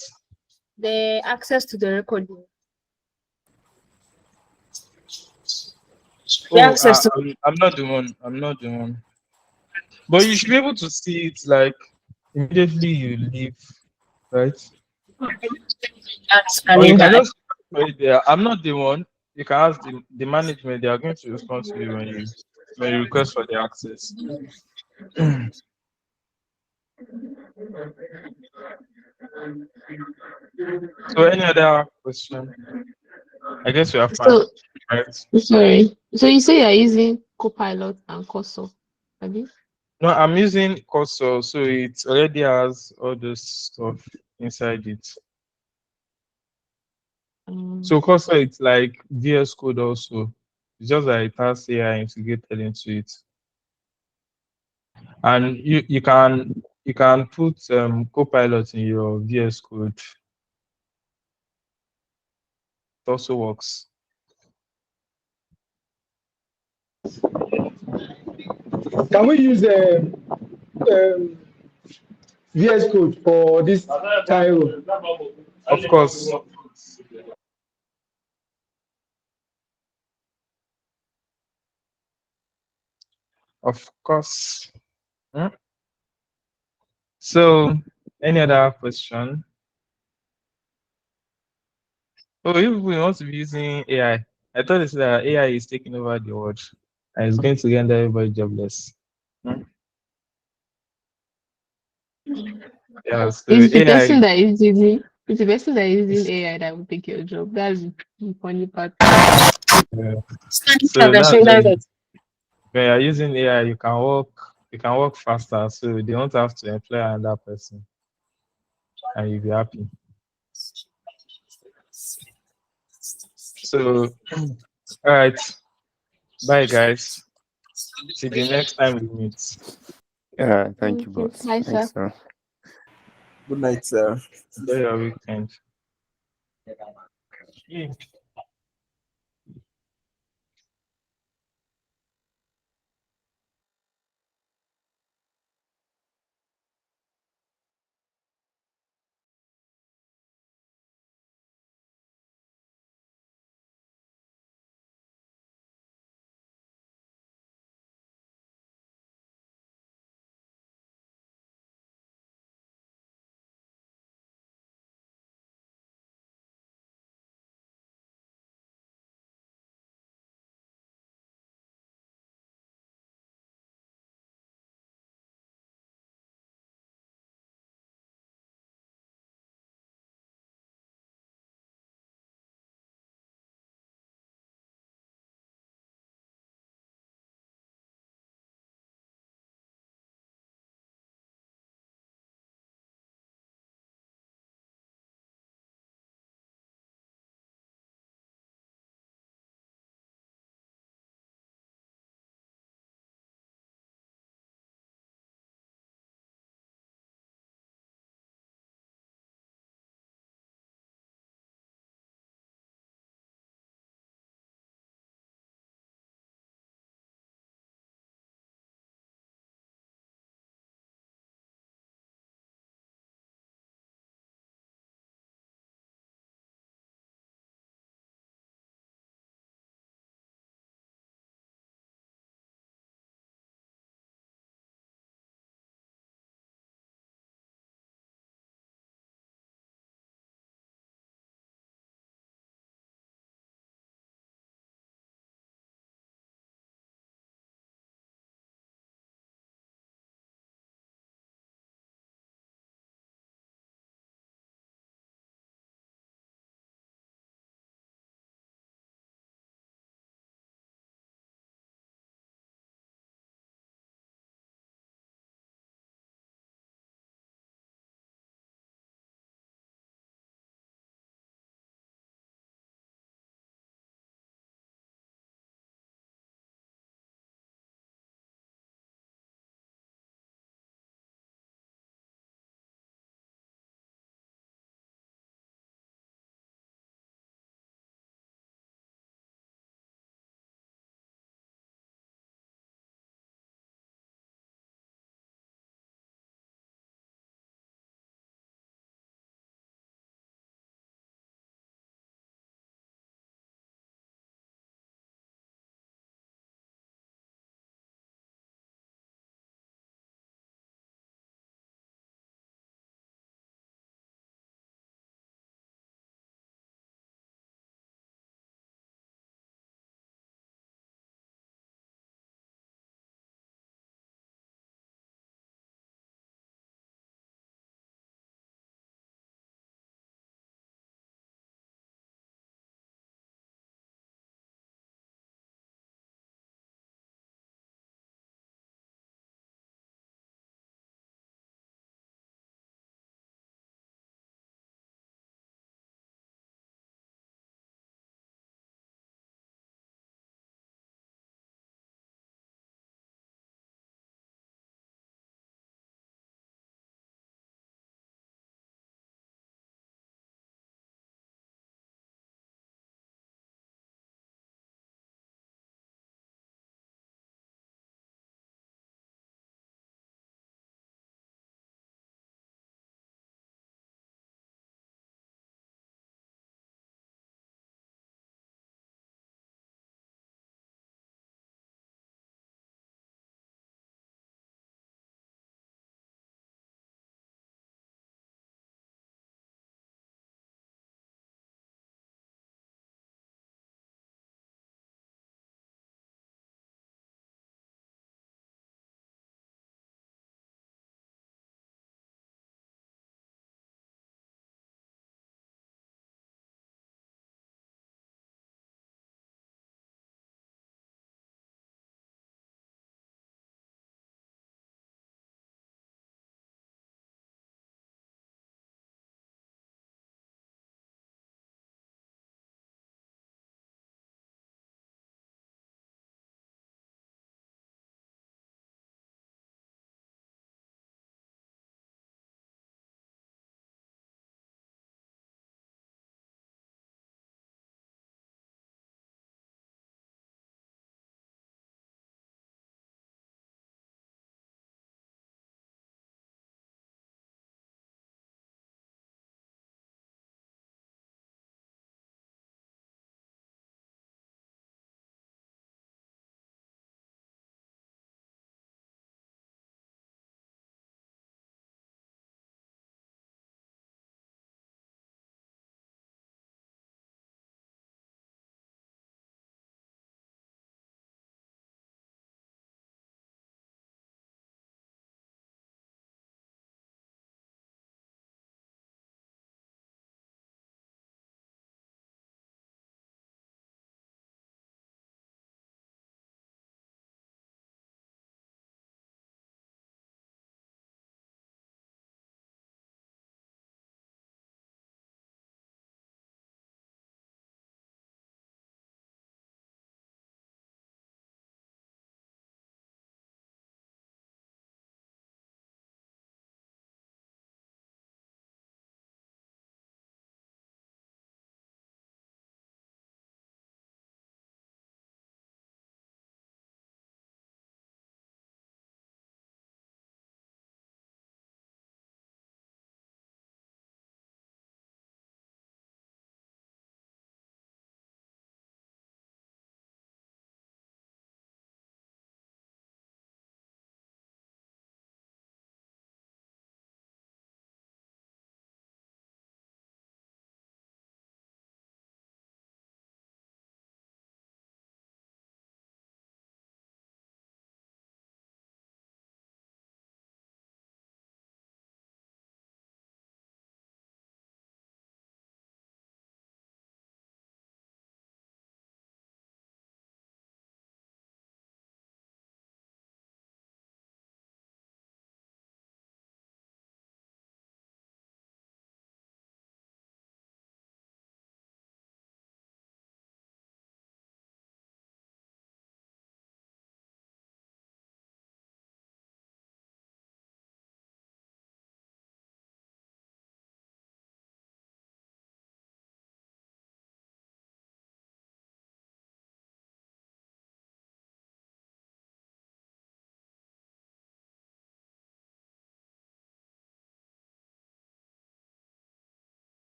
The access to the recording. The Oh, access to I'm not the one. I'm not the one. But you should be able to see it like immediately you leave, right? Or you scanning can that. just put it there. I'm not the one. You can ask the management. They are going to respond to you when you request for the access. So any other question? I guess we are fine, So right? sorry. So you say you're using Copilot and Cursor, have you? No, I'm using Cursor, so it already has all this stuff inside it. So Cursor, it's like VS Code also. It's just that it has AI integrated into it. And you can put Copilot in your VS Code. It also works. Can we use VS Code for this Cairo? Of course. Of course. So, any other question? Oh, if we want to be using AI, I thought it's that AI is taking over the world and it's going to render everybody jobless. Yeah, so It's the AI. person that is using. It's the person that is using AI that will take your job. That's the funny part. So now when you're using AI, you can work faster, so they don't have to employ another person, and you'll be happy. So, all right, bye guys. See the next time we meet. Yeah, thank you, boss. Hi, sir. Thanks, sir. Good night, sir. Enjoy your weekend. Yeah.